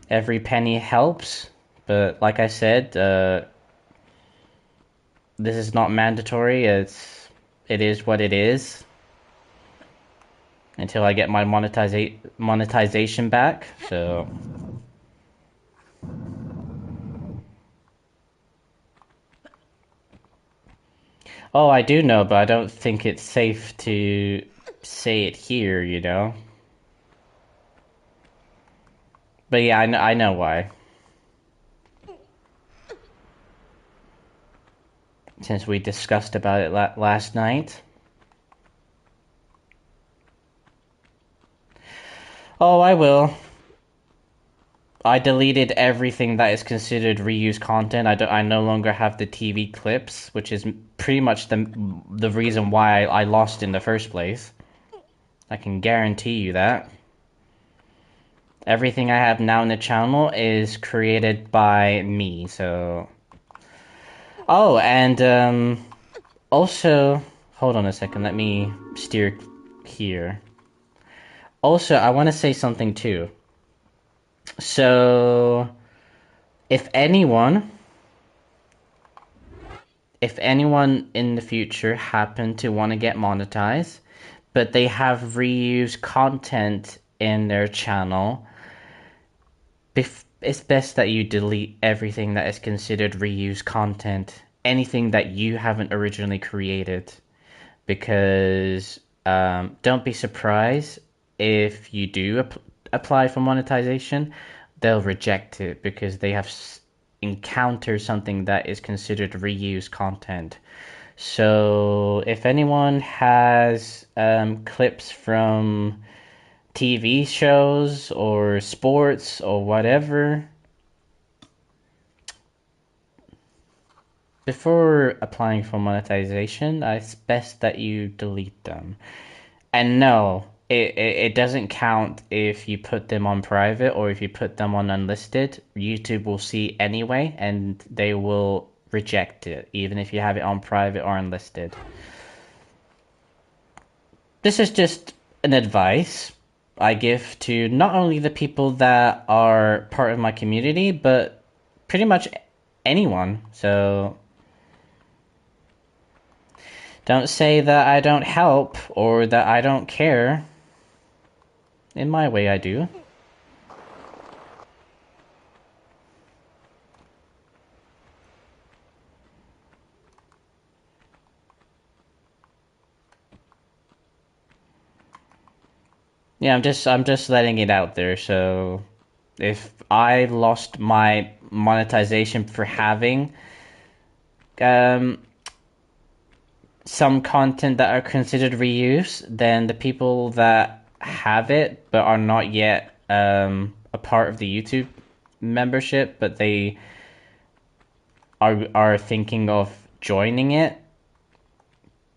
Every penny helps, but like I said, this is not mandatory. It is what it is until I get my monetization back. So oh, I do know, but I don't think it's safe to say it here, you know. But yeah, I know why. Since we discussed about it last night. Oh, I will. I deleted everything that is considered reused content. I no longer have the TV clips, which is pretty much the reason why I lost in the first place. I can guarantee you that. Everything I have now in the channel is created by me, so... Oh, and also... Hold on a second, let me steer here. Also, I want to say something too. So, if anyone in the future happen to want to get monetized, but they have reused content in their channel, it's best that you delete everything that is considered reused content, anything that you haven't originally created, because don't be surprised if you do apply for monetization, they'll reject it because they have encountered something that is considered reused content. So if anyone has clips from TV shows or sports or whatever, before applying for monetization, it's best that you delete them. And no, it doesn't count if you put them on private or if you put them on unlisted. YouTube will see anyway, and they will reject it, even if you have it on private or unlisted. This is just an advice I give to not only the people that are part of my community, but pretty much anyone. So don't say that I don't help or that I don't care. In my way, I do. Yeah, I'm just letting it out there. So if I lost my monetization for having some content that are considered reuse, then the people that have it but are not yet a part of the YouTube membership, but they are thinking of joining it,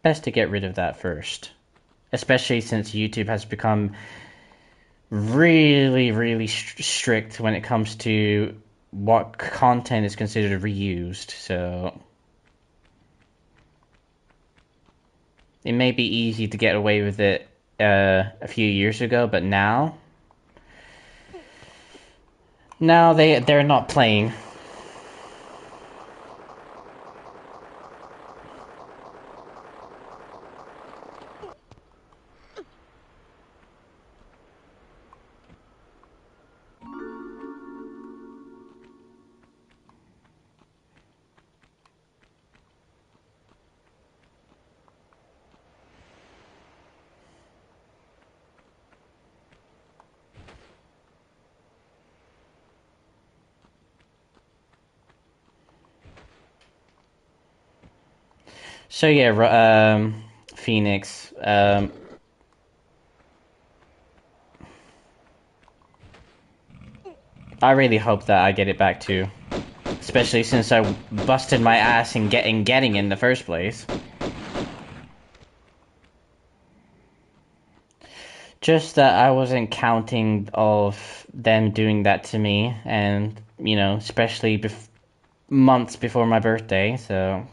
best to get rid of that first. Especially since YouTube has become really, really strict when it comes to what content is considered reused. So it may be easy to get away with it a few years ago, but now they're not playing. So yeah, Phoenix. I really hope that I get it back too, especially since I busted my ass in getting in the first place. Just that I wasn't counting of them doing that to me, and especially months before my birthday. So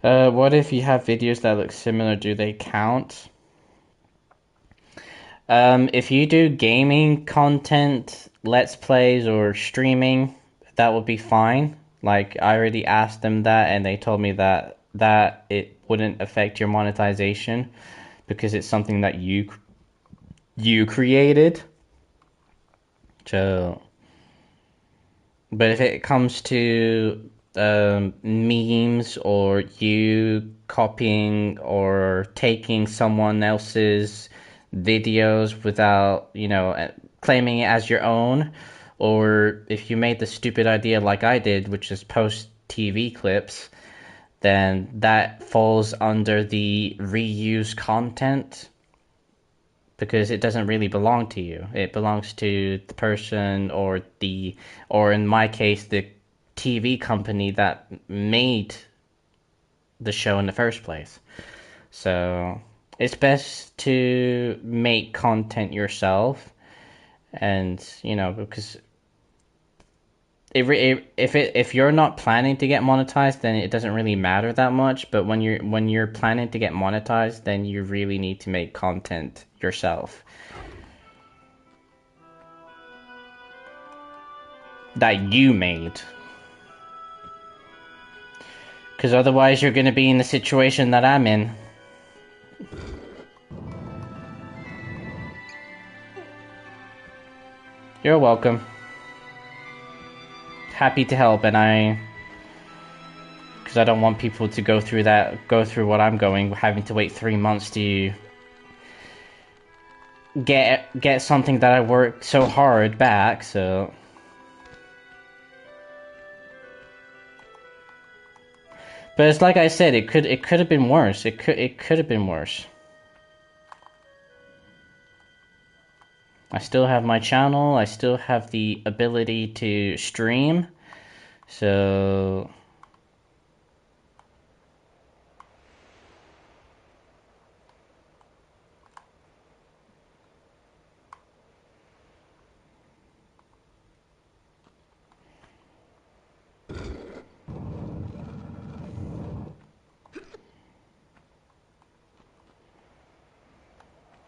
what if you have videos that look similar? Do they count? If you do gaming content, let's plays, or streaming, that would be fine. Like, I already asked them that, and they told me that it wouldn't affect your monetization because it's something that you created. So, but if it comes to memes or you copying or taking someone else's videos without, claiming it as your own, or if you made the stupid idea like I did, which is post TV clips, then that falls under the reuse content because it doesn't really belong to you. It belongs to the person or in my case, the TV company that made the show in the first place. So it's best to make content yourself, and because if you're not planning to get monetized, then it doesn't really matter that much. But when you're planning to get monetized, then you really need to make content yourself that you made. Because otherwise, you're going to be in the situation that I'm in. You're welcome. Happy to help, and because I don't want people to go through what I'm going, having to wait 3 months to get something that I worked so hard back. So, but it's like I said, it could have been worse. It could have been worse. I still have my channel. I still have the ability to stream. So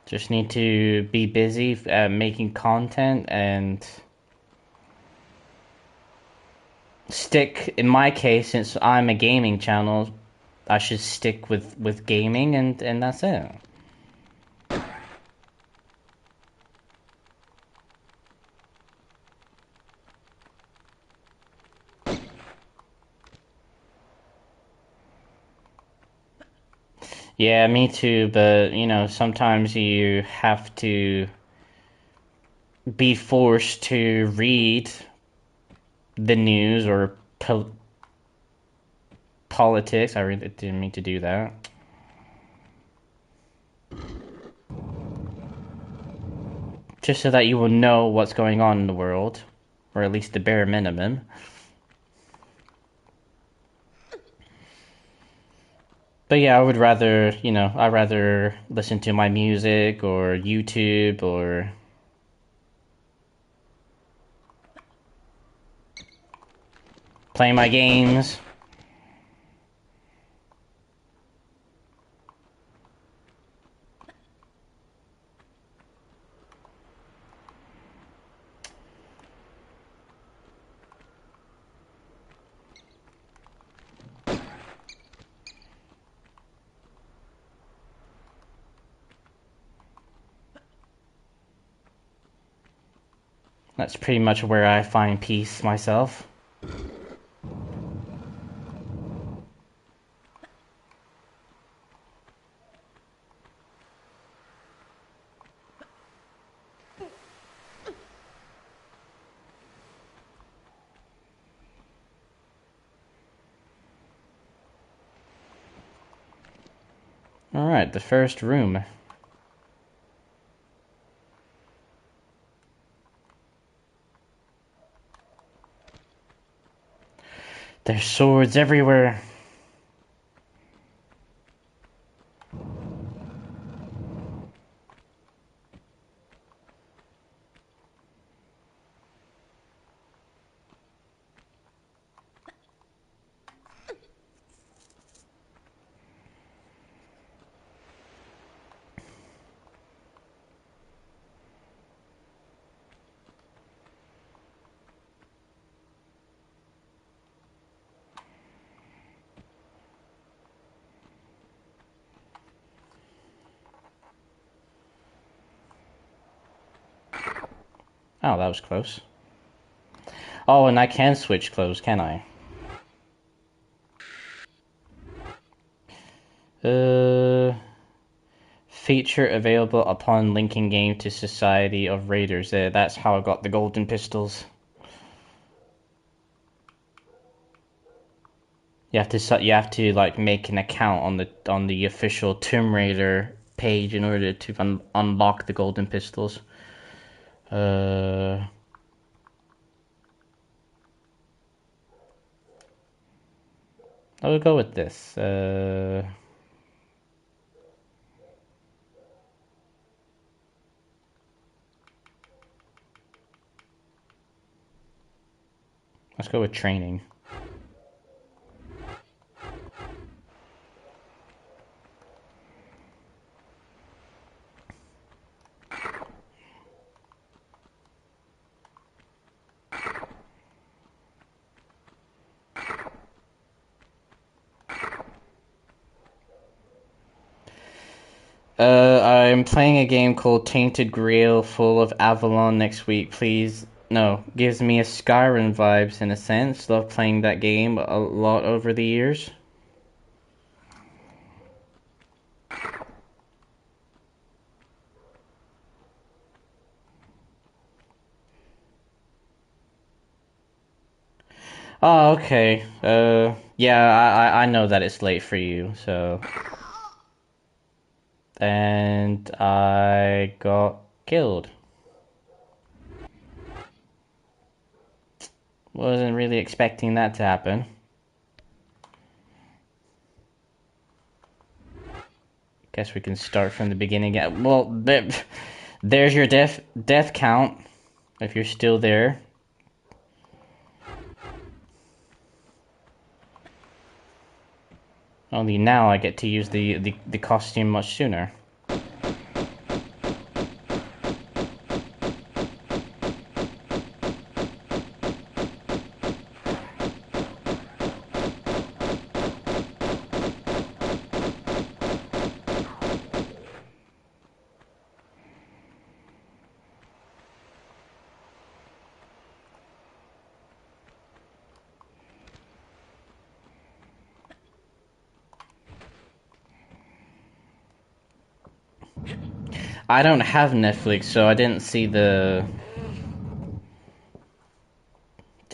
just need to be busy making content and stick, in my case, since I'm a gaming channel, I should stick with gaming, and that's it. Yeah, me too, but sometimes you have to be forced to read the news or politics. I really didn't mean to do that. Just so that you will know what's going on in the world, or at least the bare minimum. But yeah, I would rather, I'd rather listen to my music or YouTube or play my games. That's pretty much where I find peace myself. Alright, the first room. There's swords everywhere. Oh, that was close. Oh, and I can switch clothes, can I? Feature available upon linking game to Society of Raiders. That's how I got the golden pistols. You have to like make an account on the official Tomb Raider page in order to unlock the golden pistols. I will go with this. Let's go with training. I'm playing a game called Tainted Grail full of Avalon next week, please. No, gives me a Skyrim vibes in a sense. Love playing that game a lot over the years. Oh, okay. Yeah, I know that it's late for you, so. And I got killed. Wasn't really expecting that to happen. Guess we can start from the beginning. Well, there's your death count, if you're still there. Only now I get to use the costume much sooner. I don't have Netflix, so I didn't see didn't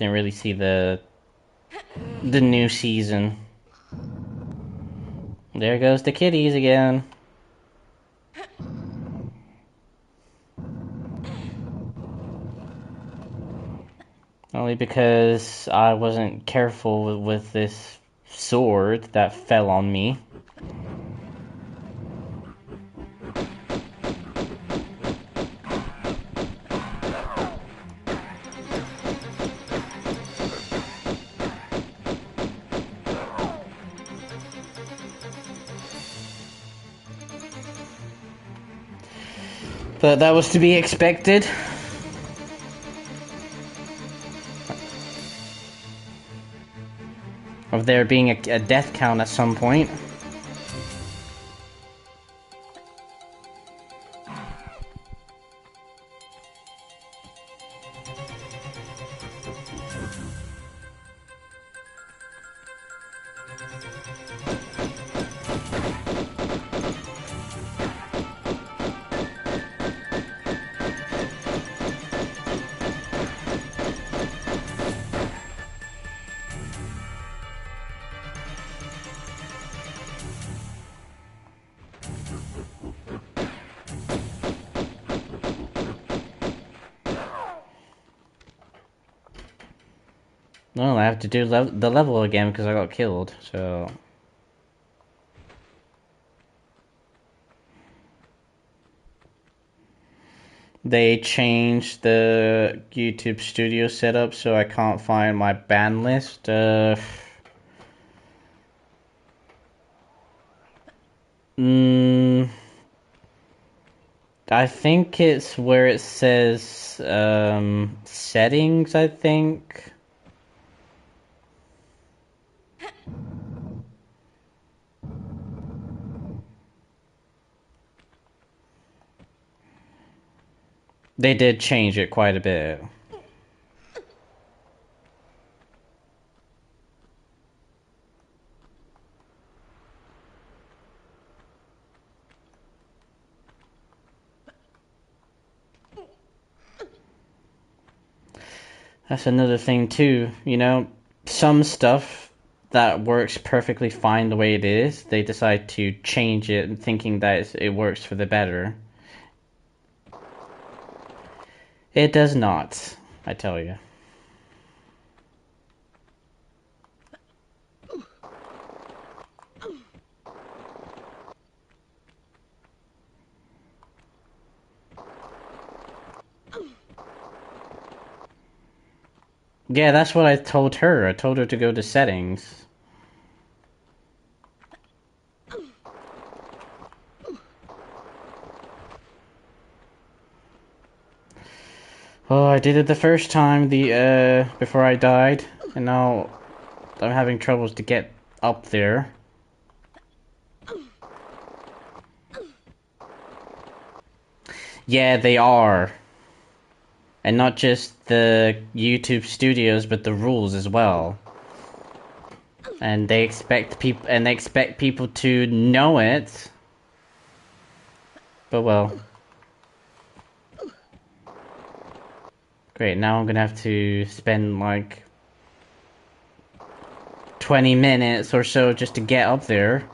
really see the new season. There goes the kitties again. Only because I wasn't careful with this sword that fell on me. But that was to be expected. Of there being a death count at some point. Well, I have to do the level again because I got killed, so... They changed the YouTube Studio setup so I can't find my ban list. I think it's where it says settings, I think. They did change it quite a bit. That's another thing too, you know, some stuff that works perfectly fine the way it is, they decide to change it thinking that it works for the better. It does not, I tell you. Yeah, that's what I told her. I told her to go to settings. Oh, I did it the first time, before I died, and now I'm having troubles to get up there. Yeah, they are. And not just the YouTube studios, but the rules as well. And they expect people to know it. But well. Great, now I'm gonna have to spend like 20 minutes or so just to get up there.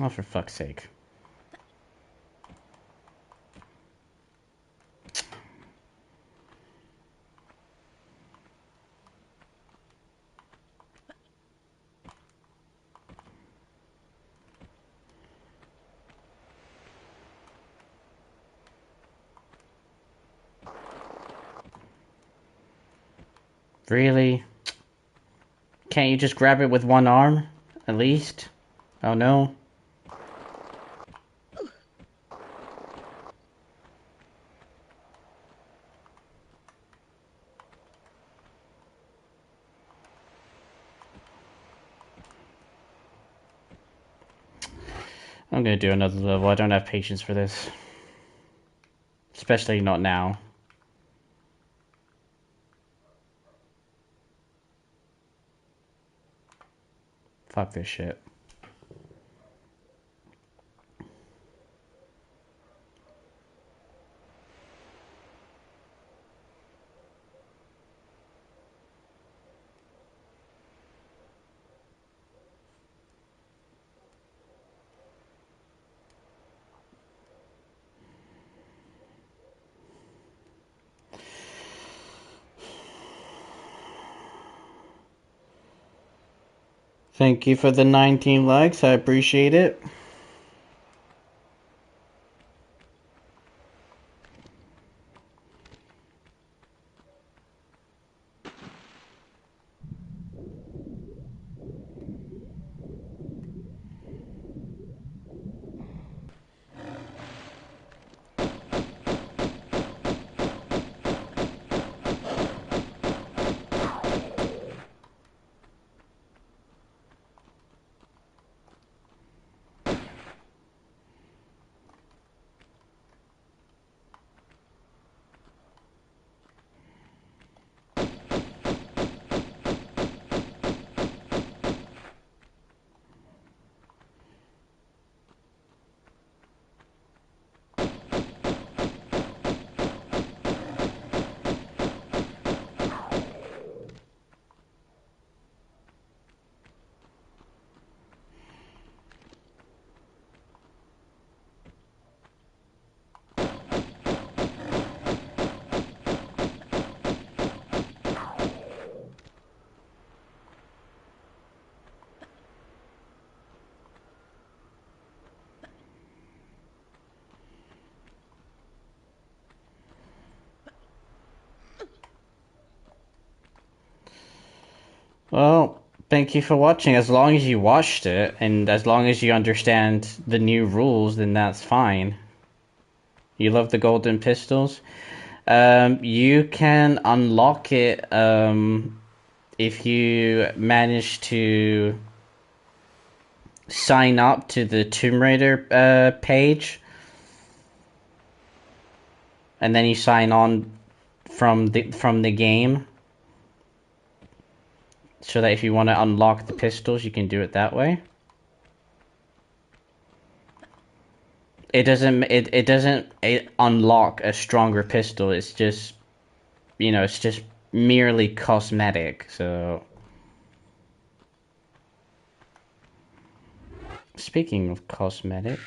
Oh, for fuck's sake. Really? Can't you just grab it with one arm? At least? Oh no. I'm gonna do another level. I don't have patience for this. Especially not now. Fuck this shit. Thank you for the 19 likes. I appreciate it. Well, thank you for watching. As long as you watched it, and as long as you understand the new rules, then that's fine. You love the golden pistols? You can unlock it if you manage to sign up to the Tomb Raider page, and then you sign on from the game, so that if you want to unlock the pistols, you can do it that way. It doesn't unlock a stronger pistol. It's just, it's just merely cosmetic. So, speaking of cosmetic,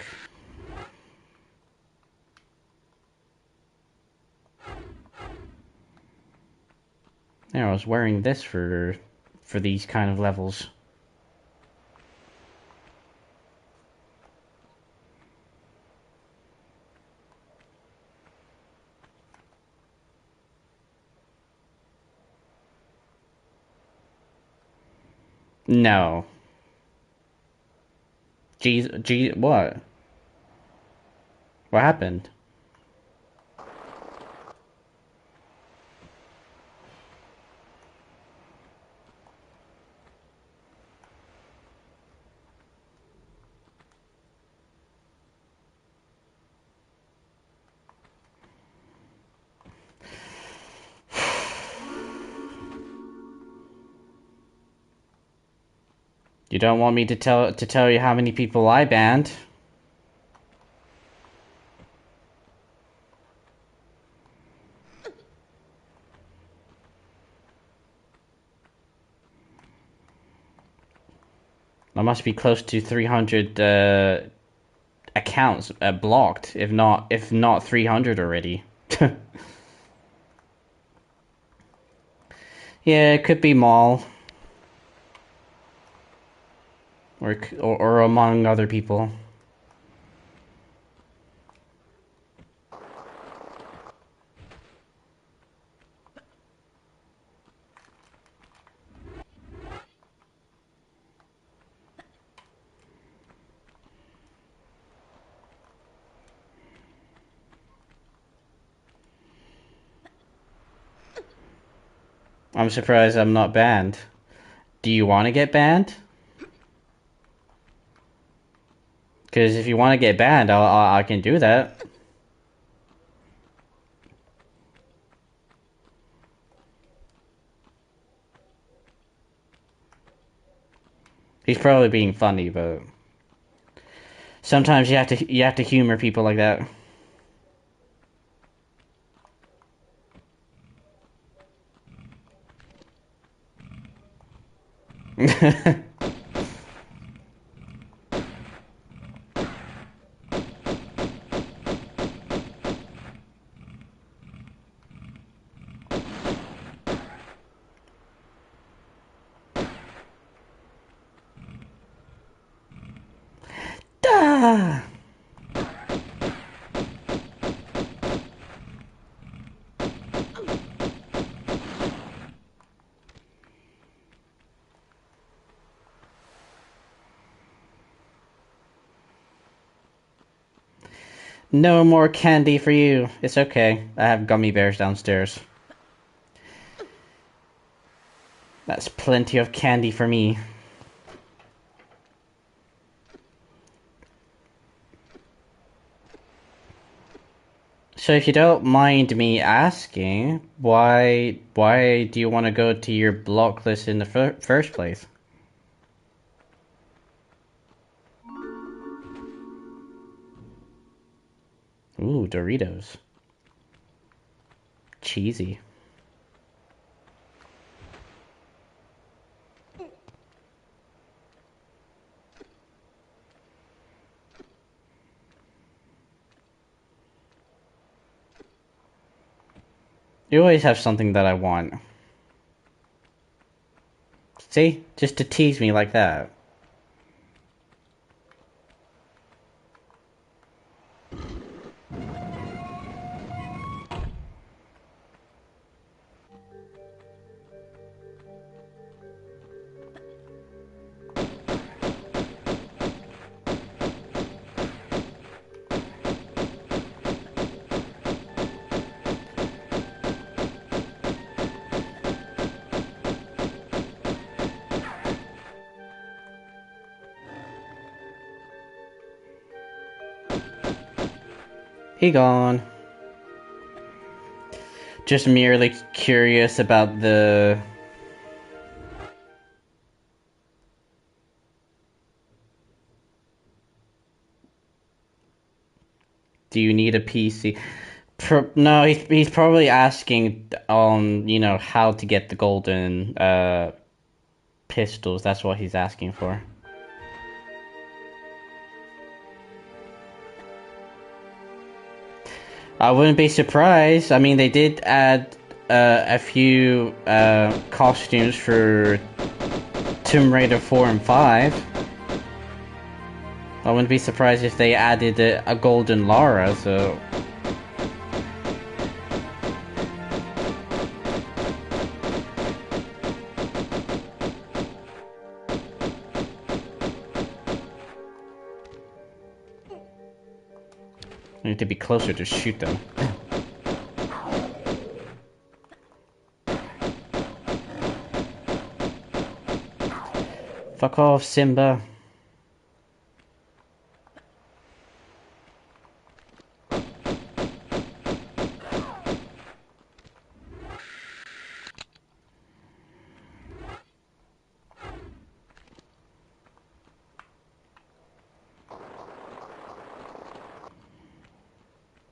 I was wearing this for these kind of levels. No. What? What happened? You don't want me to tell you how many people I banned? I must be close to 300 accounts blocked, if not 300 already. Yeah, it could be Maul, or among other people. I'm surprised I'm not banned. Do you want to get banned? Because if you want to get banned, I can do that. He's probably being funny, but sometimes you have to humor people like that. Ah! No more candy for you. It's okay. I have gummy bears downstairs. That's plenty of candy for me. So if you don't mind me asking, why do you want to go to your block list in the first place? Ooh, Doritos. Cheesy. You always have something that I want. See? Just to tease me like that. He gone. Just merely curious about the... Do you need a PC? No, he's probably asking on, you know, how to get the golden pistols. That's what he's asking for. I wouldn't be surprised. I mean, they did add a few costumes for Tomb Raider 4 and 5. I wouldn't be surprised if they added a golden Lara, so... I need to be closer to shoot them. Fuck off, Simba.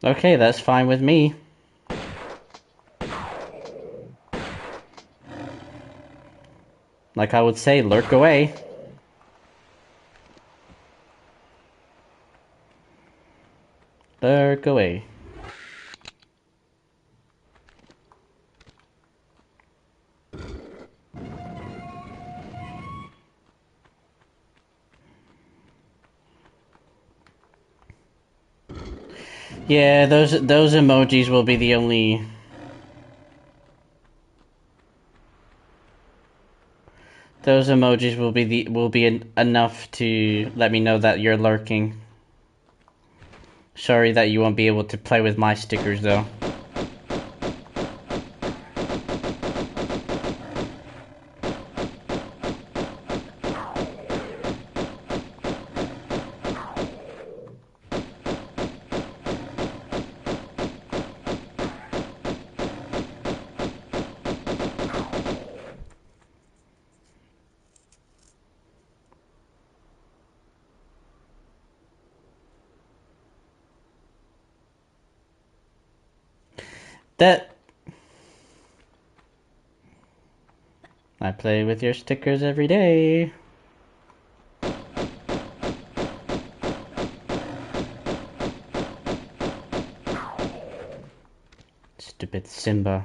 Okay, that's fine with me. Like I would say, lurk away. Lurk away. Yeah, those emojis will be the only... Those emojis will be enough to let me know that you're lurking. Sorry that you won't be able to play with my stickers though. That... I play with your stickers every day. Stupid Simba.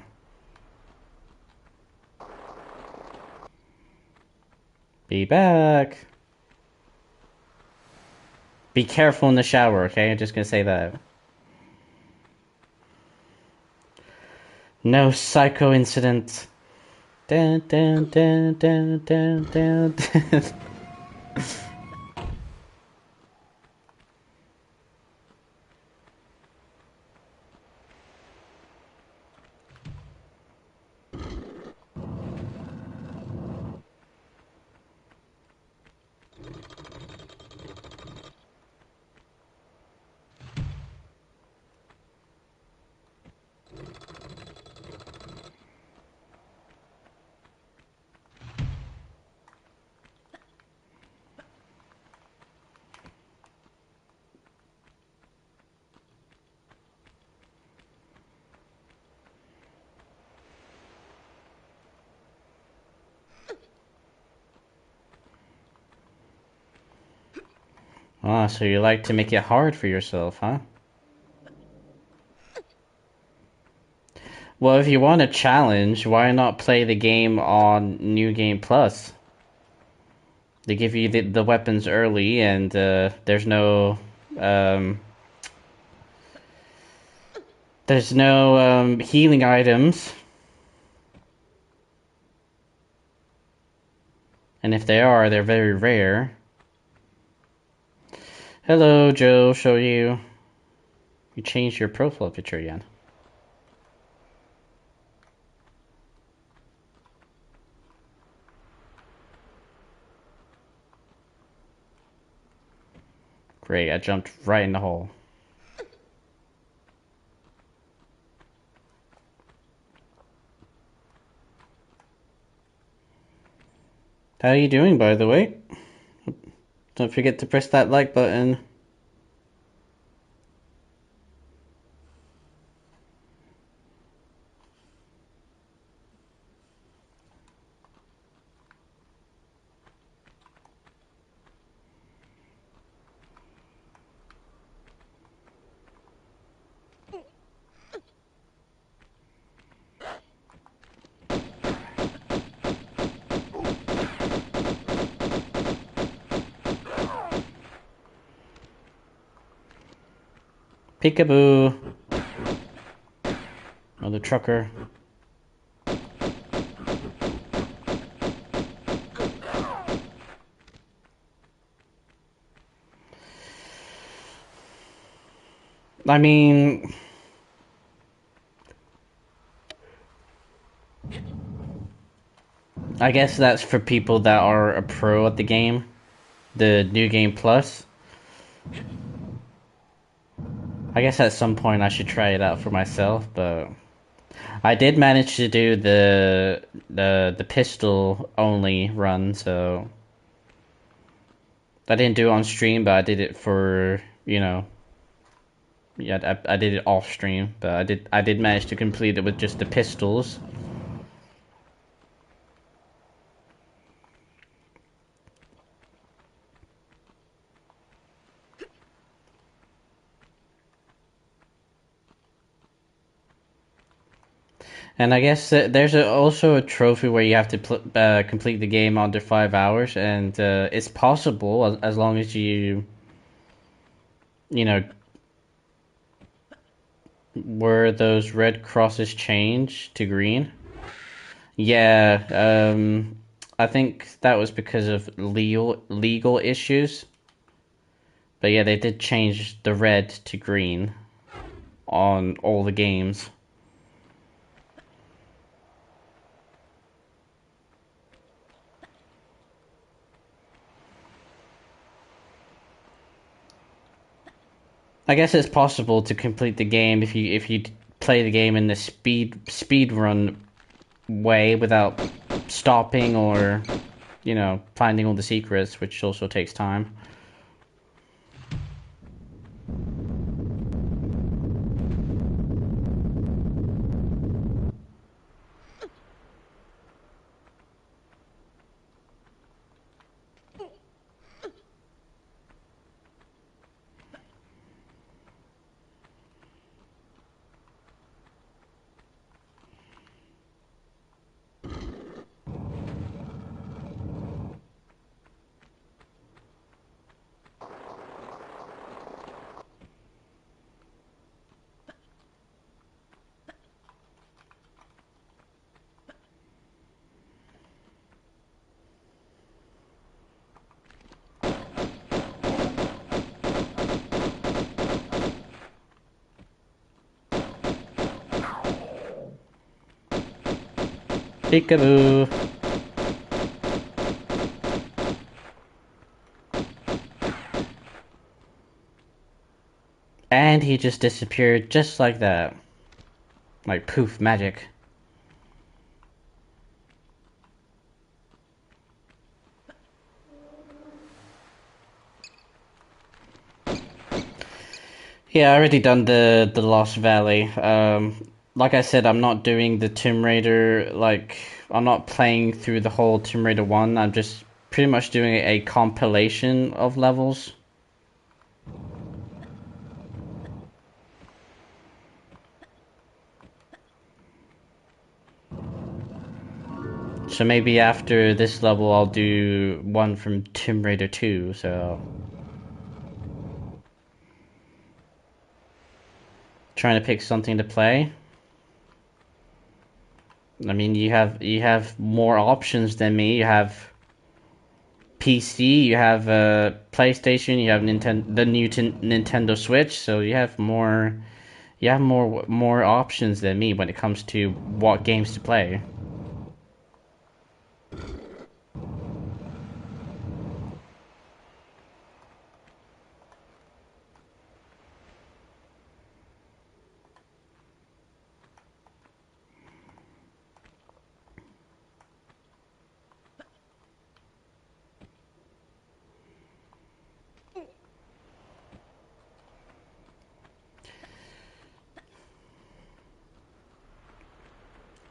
Be back. Be careful in the shower, okay? I'm just gonna say that. No psycho incident. Dun, dun, dun, dun, dun, dun, dun. Ah, so you like to make it hard for yourself, huh? Well, if you want a challenge, why not play the game on New Game Plus? They give you the weapons early, and um, there's no healing items. And if they are, they're very rare. Hello, Joe. Show you. You changed your profile picture again. Great, I jumped right in the hole. How are you doing, by the way? Don't forget to press that like button. Peekaboo. Another trucker. I mean, I guess that's for people that are a pro at the game. The New Game Plus. I guess at some point I should try it out for myself, but I did manage to do the pistol only run, so I didn't do it on stream, but I did it for, you know, yeah, I did it off stream, but I did manage to complete it with just the pistols. And I guess there's also a trophy where you have to complete the game under 5 hours, and it's possible as long as you know, were those red crosses changed to green. Yeah, I think that was because of legal issues. But yeah, they did change the red to green on all the games. I guess it's possible to complete the game if you play the game in the speed run way without stopping or, finding all the secrets, which also takes time. Peekaboo. And he just disappeared just like that. Like poof, magic. Yeah, I already done the Lost Valley. Like I said, I'm not doing the Tomb Raider, like, I'm not playing through the whole Tomb Raider 1. I'm just pretty much doing a compilation of levels. So maybe after this level, I'll do one from Tomb Raider 2, so... Trying to pick something to play. I mean, you have more options than me. You have PC, you have PlayStation, you have the new Nintendo Switch, so you have more options than me when it comes to what games to play.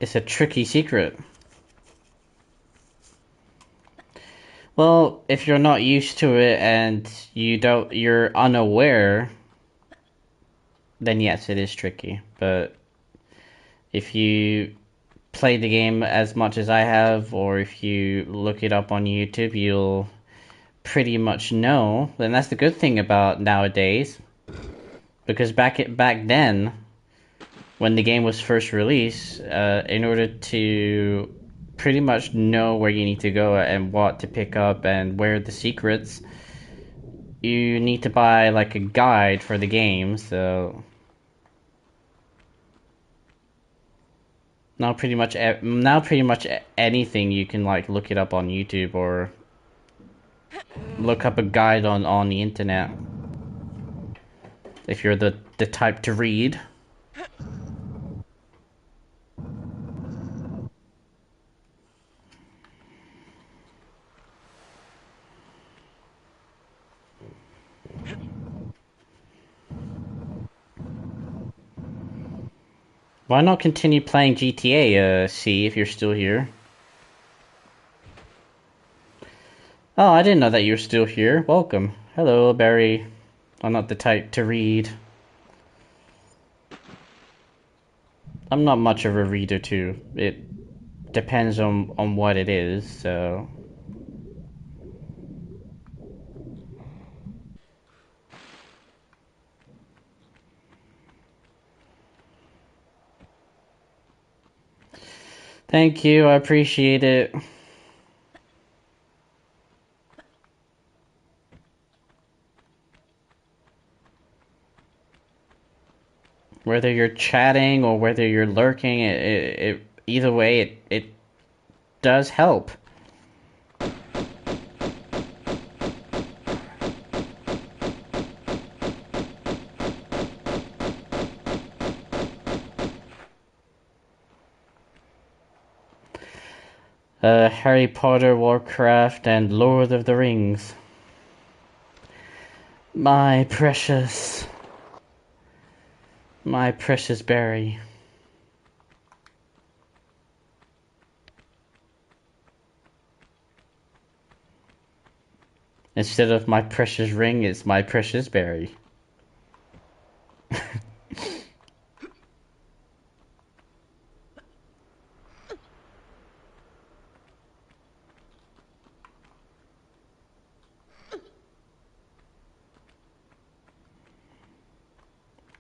It's a tricky secret. Well, if you're not used to it and you're unaware, then yes, it is tricky. But if you play the game as much as I have, or if you look it up on YouTube, you'll pretty much know. And that's the good thing about nowadays, because back then, when the game was first released, in order to pretty much know where you need to go and what to pick up and where the secrets, you need to buy like a guide for the game. So now pretty much anything you can like look it up on YouTube or look up a guide on the internet if you're the type to read. Why not continue playing GTA, C, if you're still here? Oh, I didn't know that you were still here. Welcome. Hello, Barry. I'm not the type to read. I'm not much of a reader, too. It depends on what it is, so... Thank you, I appreciate it. Whether you're chatting or whether you're lurking, either way, it does help. Harry Potter, Warcraft, and Lord of the Rings. My precious Barry. Instead of my precious ring, it's my precious Barry.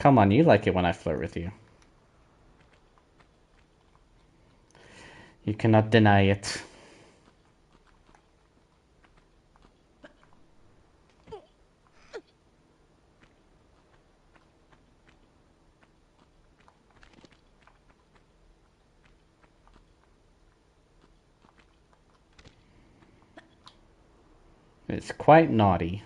Come on, you like it when I flirt with you. You cannot deny it. It's quite naughty.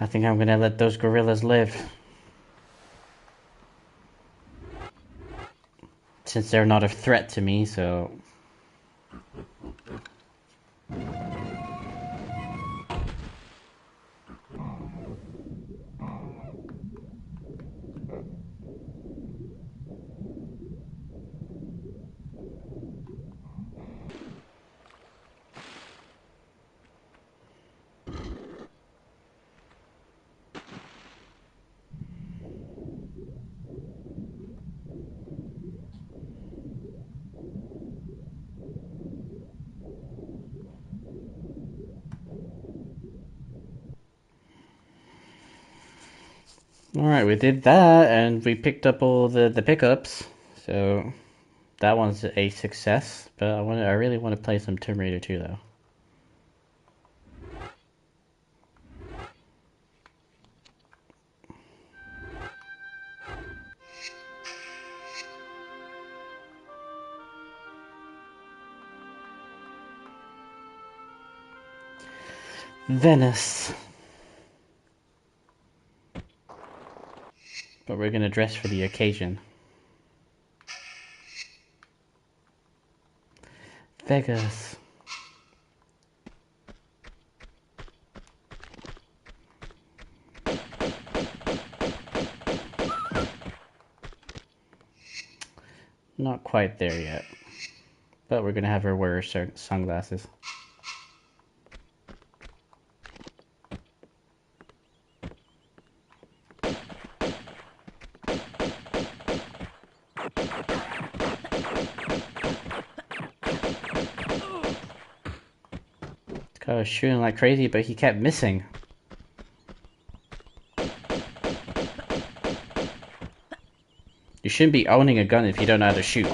I think I'm gonna let those gorillas live. Since they're not a threat to me, so... Alright, we did that, and we picked up all the pickups, so that one's a success, but I really want to play some Tomb Raider 2, though. Venice. But we're gonna dress for the occasion. Vegas. Not quite there yet. But we're gonna have her wear her sunglasses. I was shooting like crazy, but he kept missing. You shouldn't be owning a gun if you don't know how to shoot.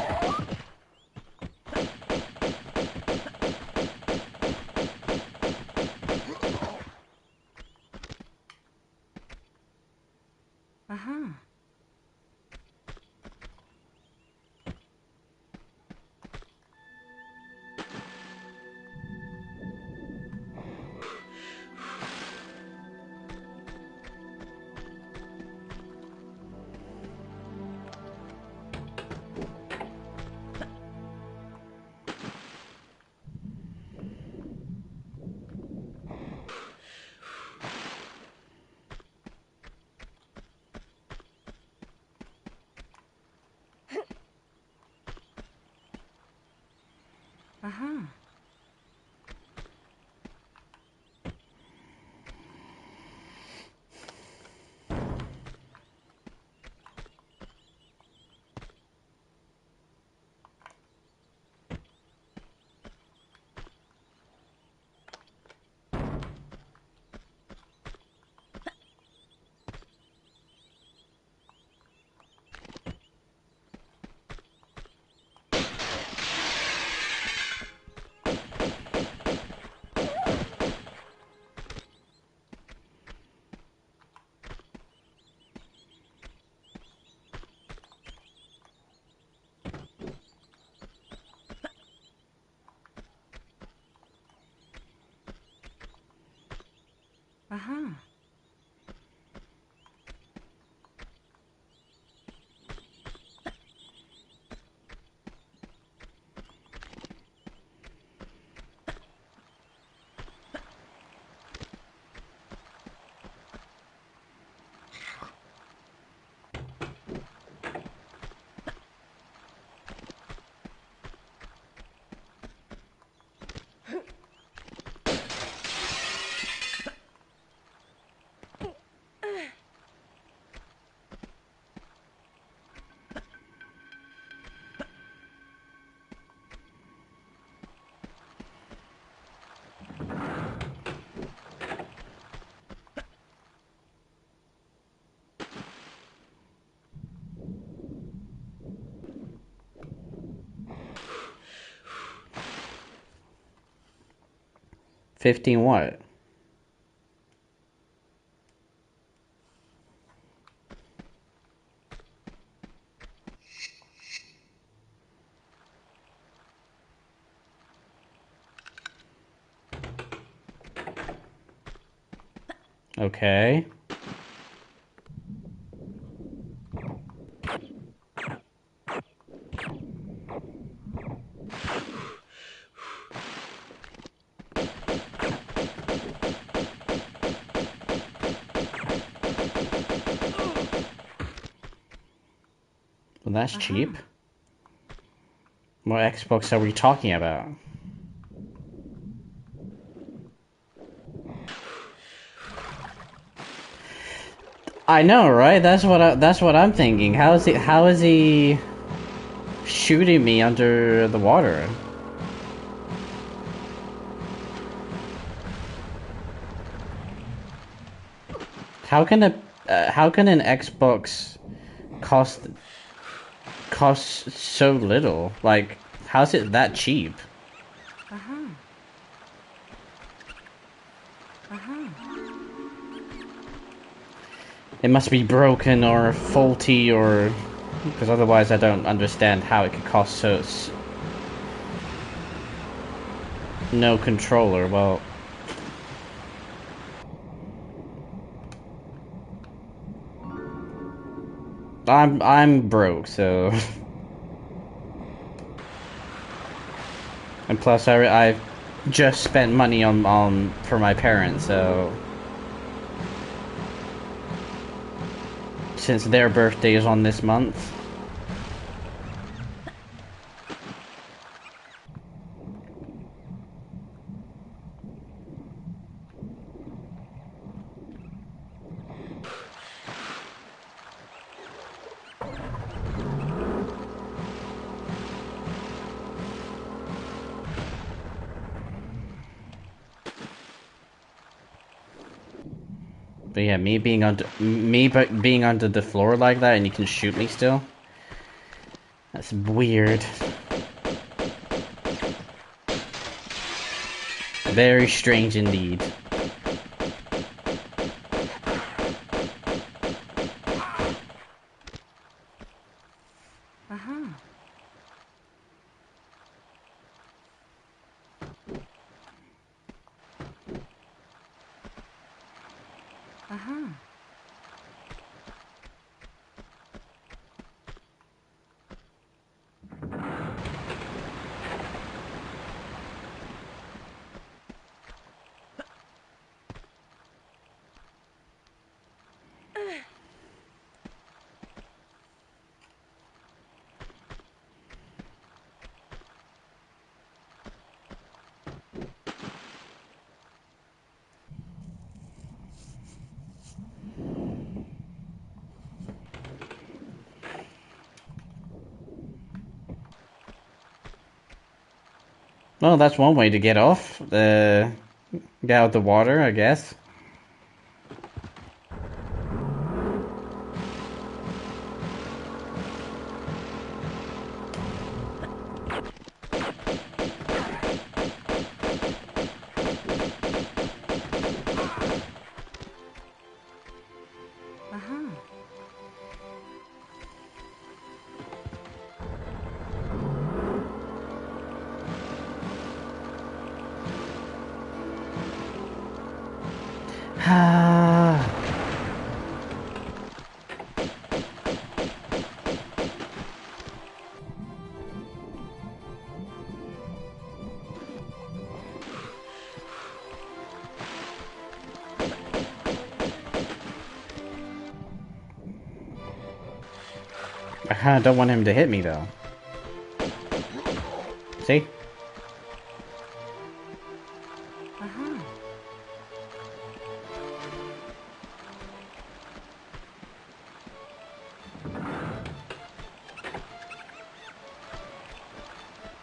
15 what? Okay. Well, that's cheap. What Xbox are we talking about? I know, right? That's what I'm thinking. How is he shooting me under the water? How can an Xbox cost so little? Like, how's it that cheap? It must be broken or faulty, or because otherwise I don't understand how it could cost no controller. Well, I'm broke, so and plus I've just spent money on for my parents, so since their birthday is on this month. But yeah, being under the floor like that, and you can shoot me still. That's weird. Very strange indeed. Well, that's one way to get off. Get out of the water, I guess. I kinda don't want him to hit me though. See?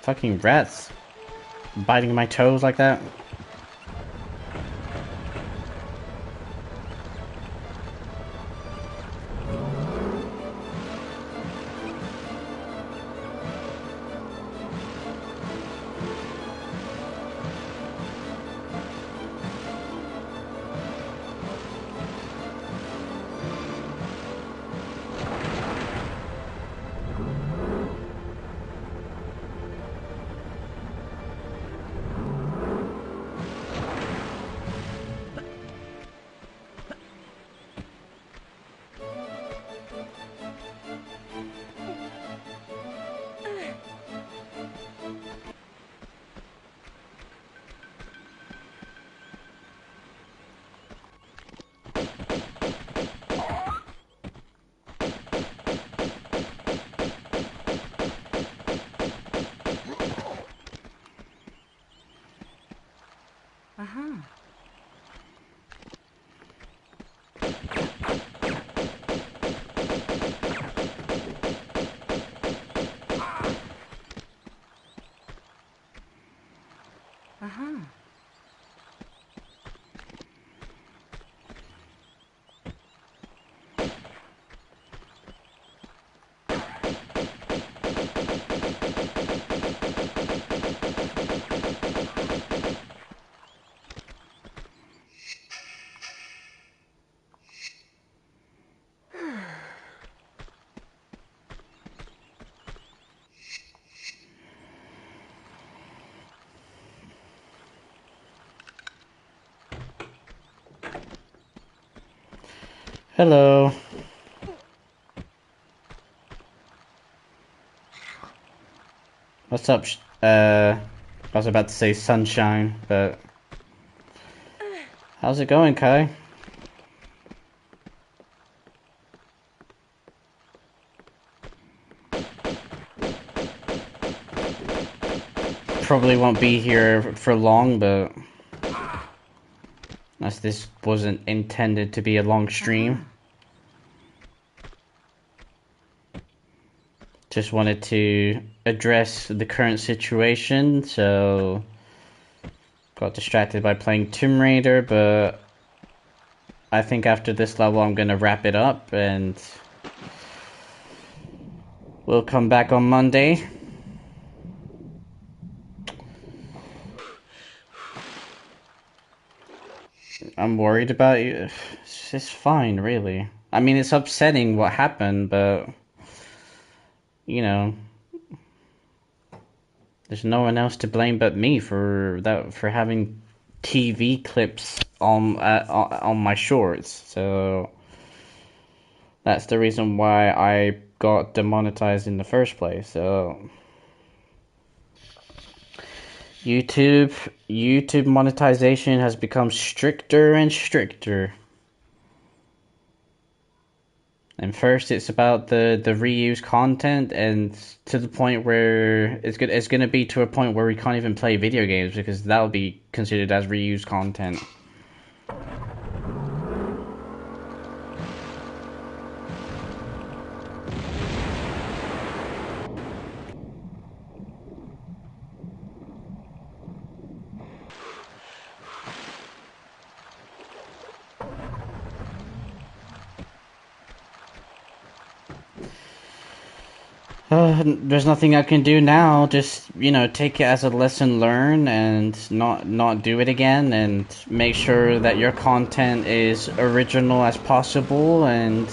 Fucking rats. Biting my toes like that. Hello. What's up? I was about to say sunshine, but how's it going, Kai? Probably won't be here for long, but as this wasn't intended to be a long stream. Just wanted to address the current situation, so got distracted by playing Tomb Raider, but I think after this level I'm gonna wrap it up and we'll come back on Monday. I'm worried about you. It's fine, really. I mean, it's upsetting what happened, but you know, there's no one else to blame but me for that, for having TV clips on my shorts. So that's the reason why I got demonetized in the first place. So YouTube monetization has become stricter and stricter. And first, it's about the reuse content, and to the point where it's gonna be to a point where we can't even play video games because that'll be considered as reused content. There's nothing I can do now. Just, take it as a lesson learned and not do it again, and make sure that your content is original as possible, and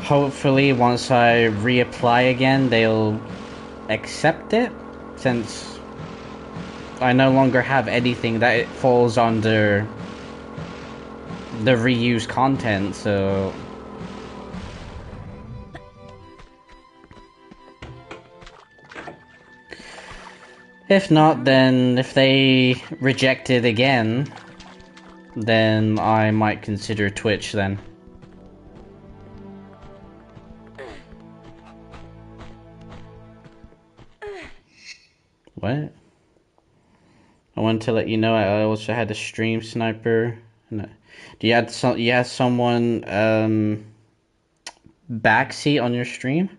hopefully once I reapply again, they'll accept it, since I no longer have anything that it falls under the reused content, so if not, then if they reject it again, then I might consider Twitch then. What? I wanted to let you know I also had a stream sniper. Do you had someone backseat on your stream?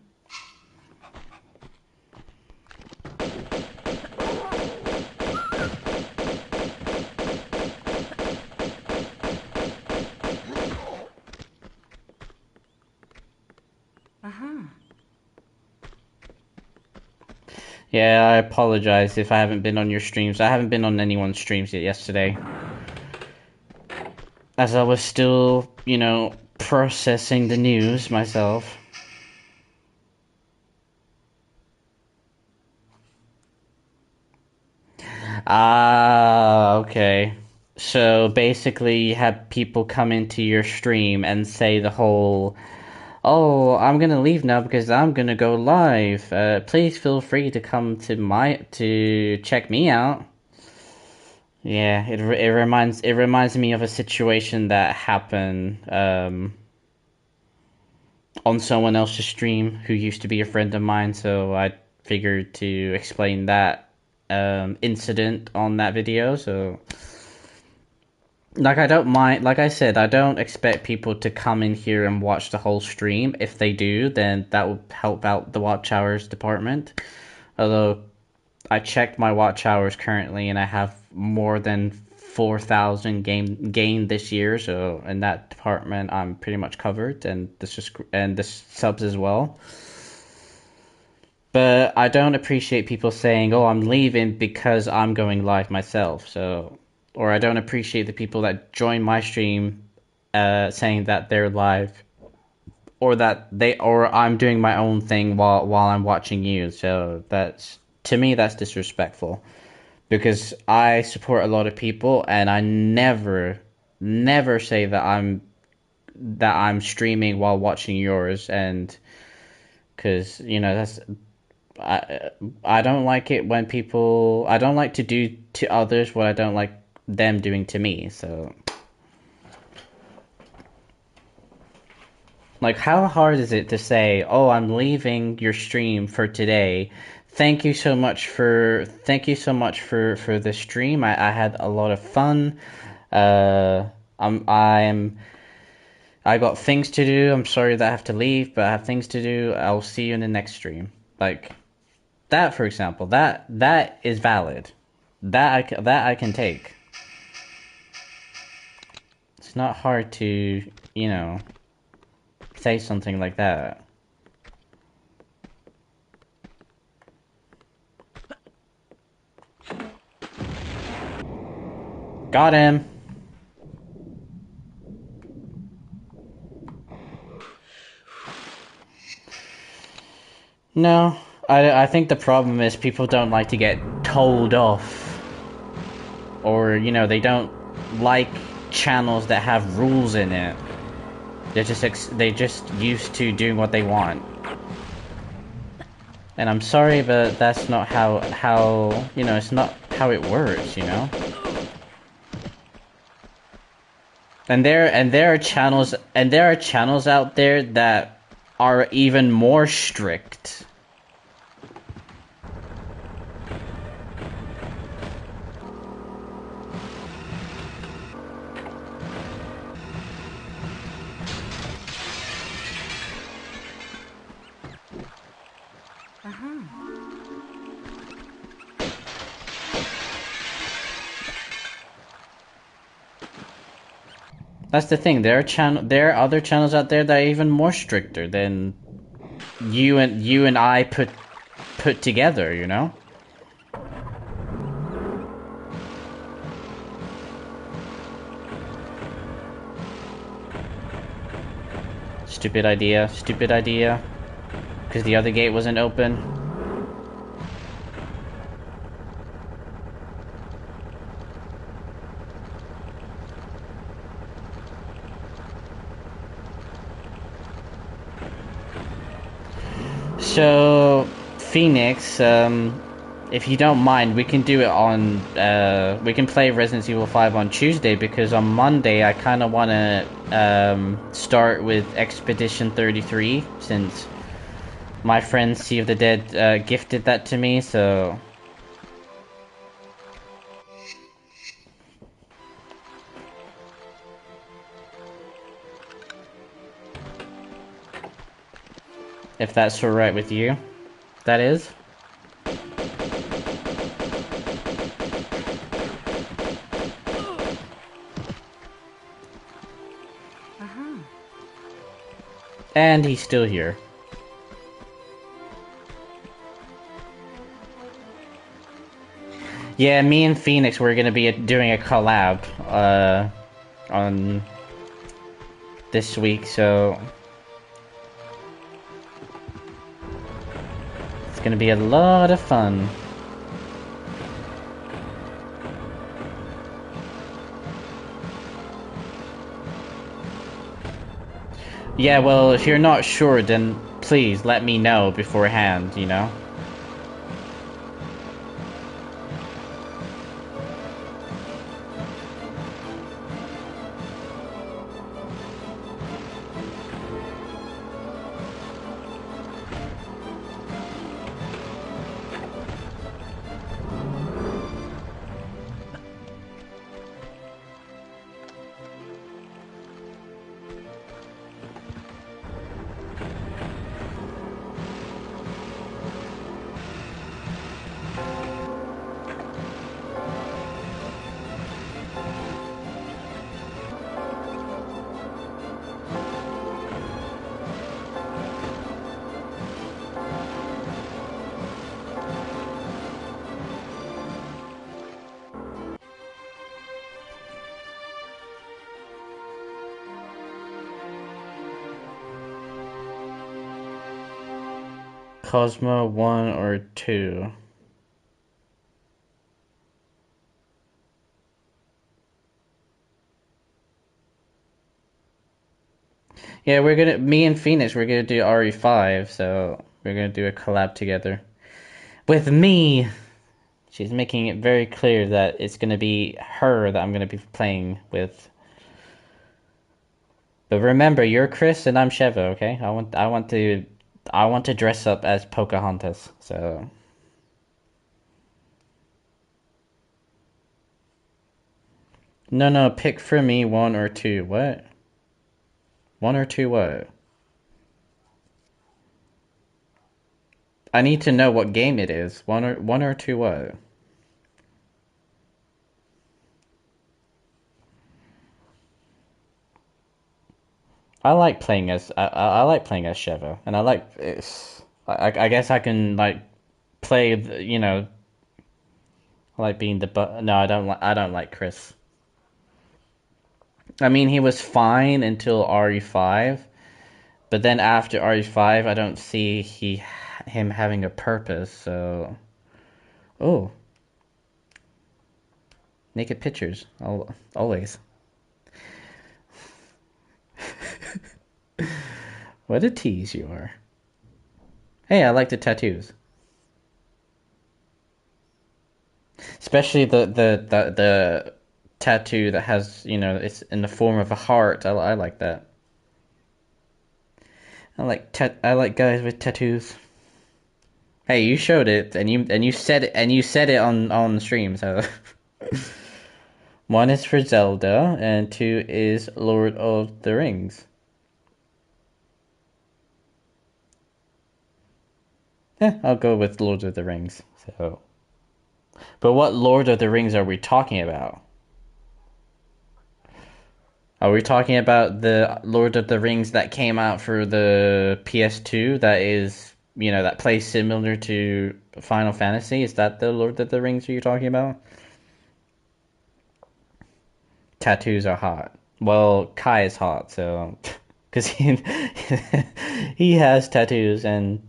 Yeah, I apologize if I haven't been on your streams. I haven't been on anyone's streams yet yesterday, as I was still, processing the news myself. Ah, okay. So basically, you had people come into your stream and say the whole, "Oh, I'm gonna leave now because I'm gonna go live. Please feel free to come to check me out." Yeah, it reminds me of a situation that happened on someone else's stream who used to be a friend of mine. So I figured to explain that incident on that video. So, I don't mind. Like I said, I don't expect people to come in here and watch the whole stream. If they do, then that will help out the watch hours department. Although I checked my watch hours currently, and I have more than 4,000 gained this year. So in that department, I'm pretty much covered, and the subs as well. But I don't appreciate people saying, "Oh, I'm leaving because I'm going live myself." So, or I don't appreciate the people that join my stream, saying that they're live, or I'm doing my own thing while I'm watching you. So to me, that's disrespectful, because I support a lot of people, and I never say that I'm that I'm streaming while watching yours, and because that's I I don't like it when people I don't like to do to others what I don't like them doing to me. So like, how hard is it to say, "Oh, I'm leaving your stream for today. Thank you so much for the stream. I had a lot of fun. Uh, I got things to do. I'm sorry that I have to leave, but I have things to do. I'll see you in the next stream." Like that, for example, that is valid. That I can take. It's not hard to, say something like that. Got him. No, I think the problem is people don't like to get told off, or they don't like channels that have rules in it. They just used to doing what they want. And I'm sorry, but that's not how it's not how it works, And there are channels out there that are even more strict. That's the thing. There are other channels out there that are even more stricter than you and I put together. Stupid idea. Stupid idea. Because the other gate wasn't open. So, Phoenix, if you don't mind, we can do it on, we can play Resident Evil 5 on Tuesday, because on Monday I kind of want to, start with Expedition 33, since my friend Sea of the Dead, gifted that to me, so... If that's alright with you, that is. And he's still here. Yeah, me and Phoenix, we're gonna be doing a collab, on this week, so... It's gonna be a lot of fun. Yeah, well, if you're not sure, then please let me know beforehand. Cosmo 1 or 2? Yeah, me and Phoenix, we're gonna do RE5, so we're gonna do a collab together. With me! She's making it very clear that it's gonna be her that I'm gonna be playing with. But remember, you're Chris and I'm Sheva, okay? I want to dress up as Pocahontas, so... No, pick for me one or two. What? One or two what? I need to know what game it is. One or two what? I like playing as Sheva, and I guess I can like play I like being the no, I don't like Chris. I mean, he was fine until RE5, but then after RE5, I don't see him having a purpose. So, oh, naked pictures, always. What a tease you are. Hey, I like the tattoos, especially the tattoo that has it's in the form of a heart. I like that. I like guys with tattoos. Hey, you showed it and you said it on stream. So one is for Zelda and two is Lord of the Rings. Yeah, I'll go with Lord of the Rings. So, but what Lord of the Rings are we talking about? Are we talking about the Lord of the Rings that came out for the PS2 that is, that plays similar to Final Fantasy? Is that the Lord of the Rings you're talking about? Tattoos are hot. Well, Kai is hot, so because he has tattoos and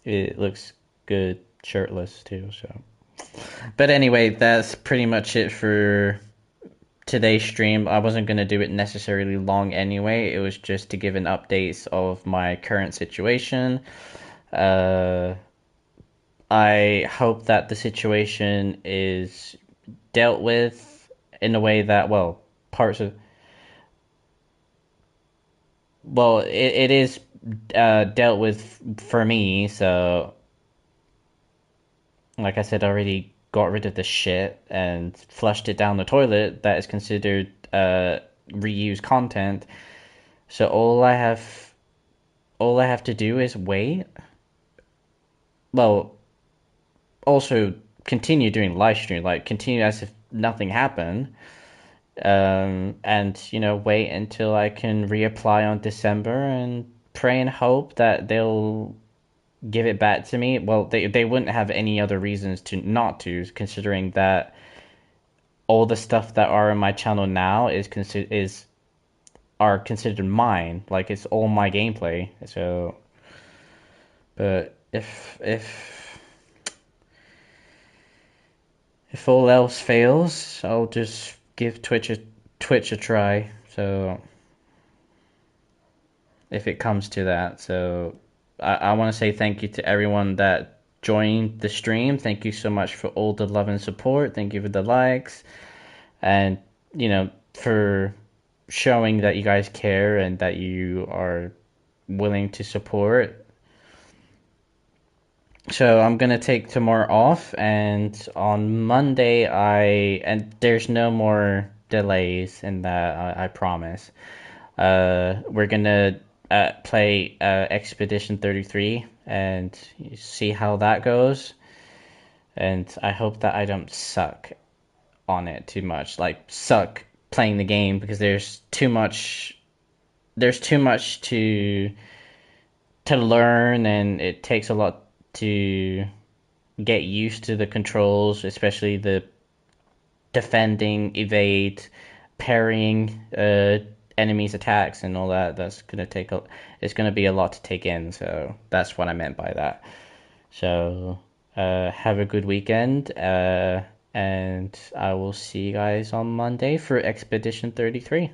it looks good shirtless too. So, but anyway, that's pretty much it for today's stream. I wasn't going to do it necessarily long anyway. It was just to give an update of my current situation. Uh, I hope that the situation is dealt with in a way that, well, parts of, well, it is dealt with for me. So, like I said, I already got rid of the shit and flushed it down the toilet that is considered reused content. So all I have to do is wait. Well, also continue doing live stream, like continue as if nothing happened. And wait until I can reapply on December and pray and hope that they'll give it back to me. Well, they wouldn't have any other reasons to not to, considering that all the stuff that are in my channel now are considered mine. Like it's all my gameplay. So, but if all else fails, I'll just give Twitch a try. So if it comes to that, so I want to say thank you to everyone that joined the stream. Thank you so much for all the love and support. Thank you for the likes, and for showing that you guys care and that you are willing to support. So I'm gonna take tomorrow off, and on Monday and there's no more delays in that. I promise. We're gonna play Expedition 33 and see how that goes. And I hope that I don't suck on it too much, like suck playing the game, because there's too much. There's too much to learn, and it takes a lot to get used to the controls, especially the defending, evade, parrying enemies' attacks and all that. It's gonna be a lot to take in. So that's what I meant by that. So have a good weekend, and I will see you guys on Monday for Expedition 33.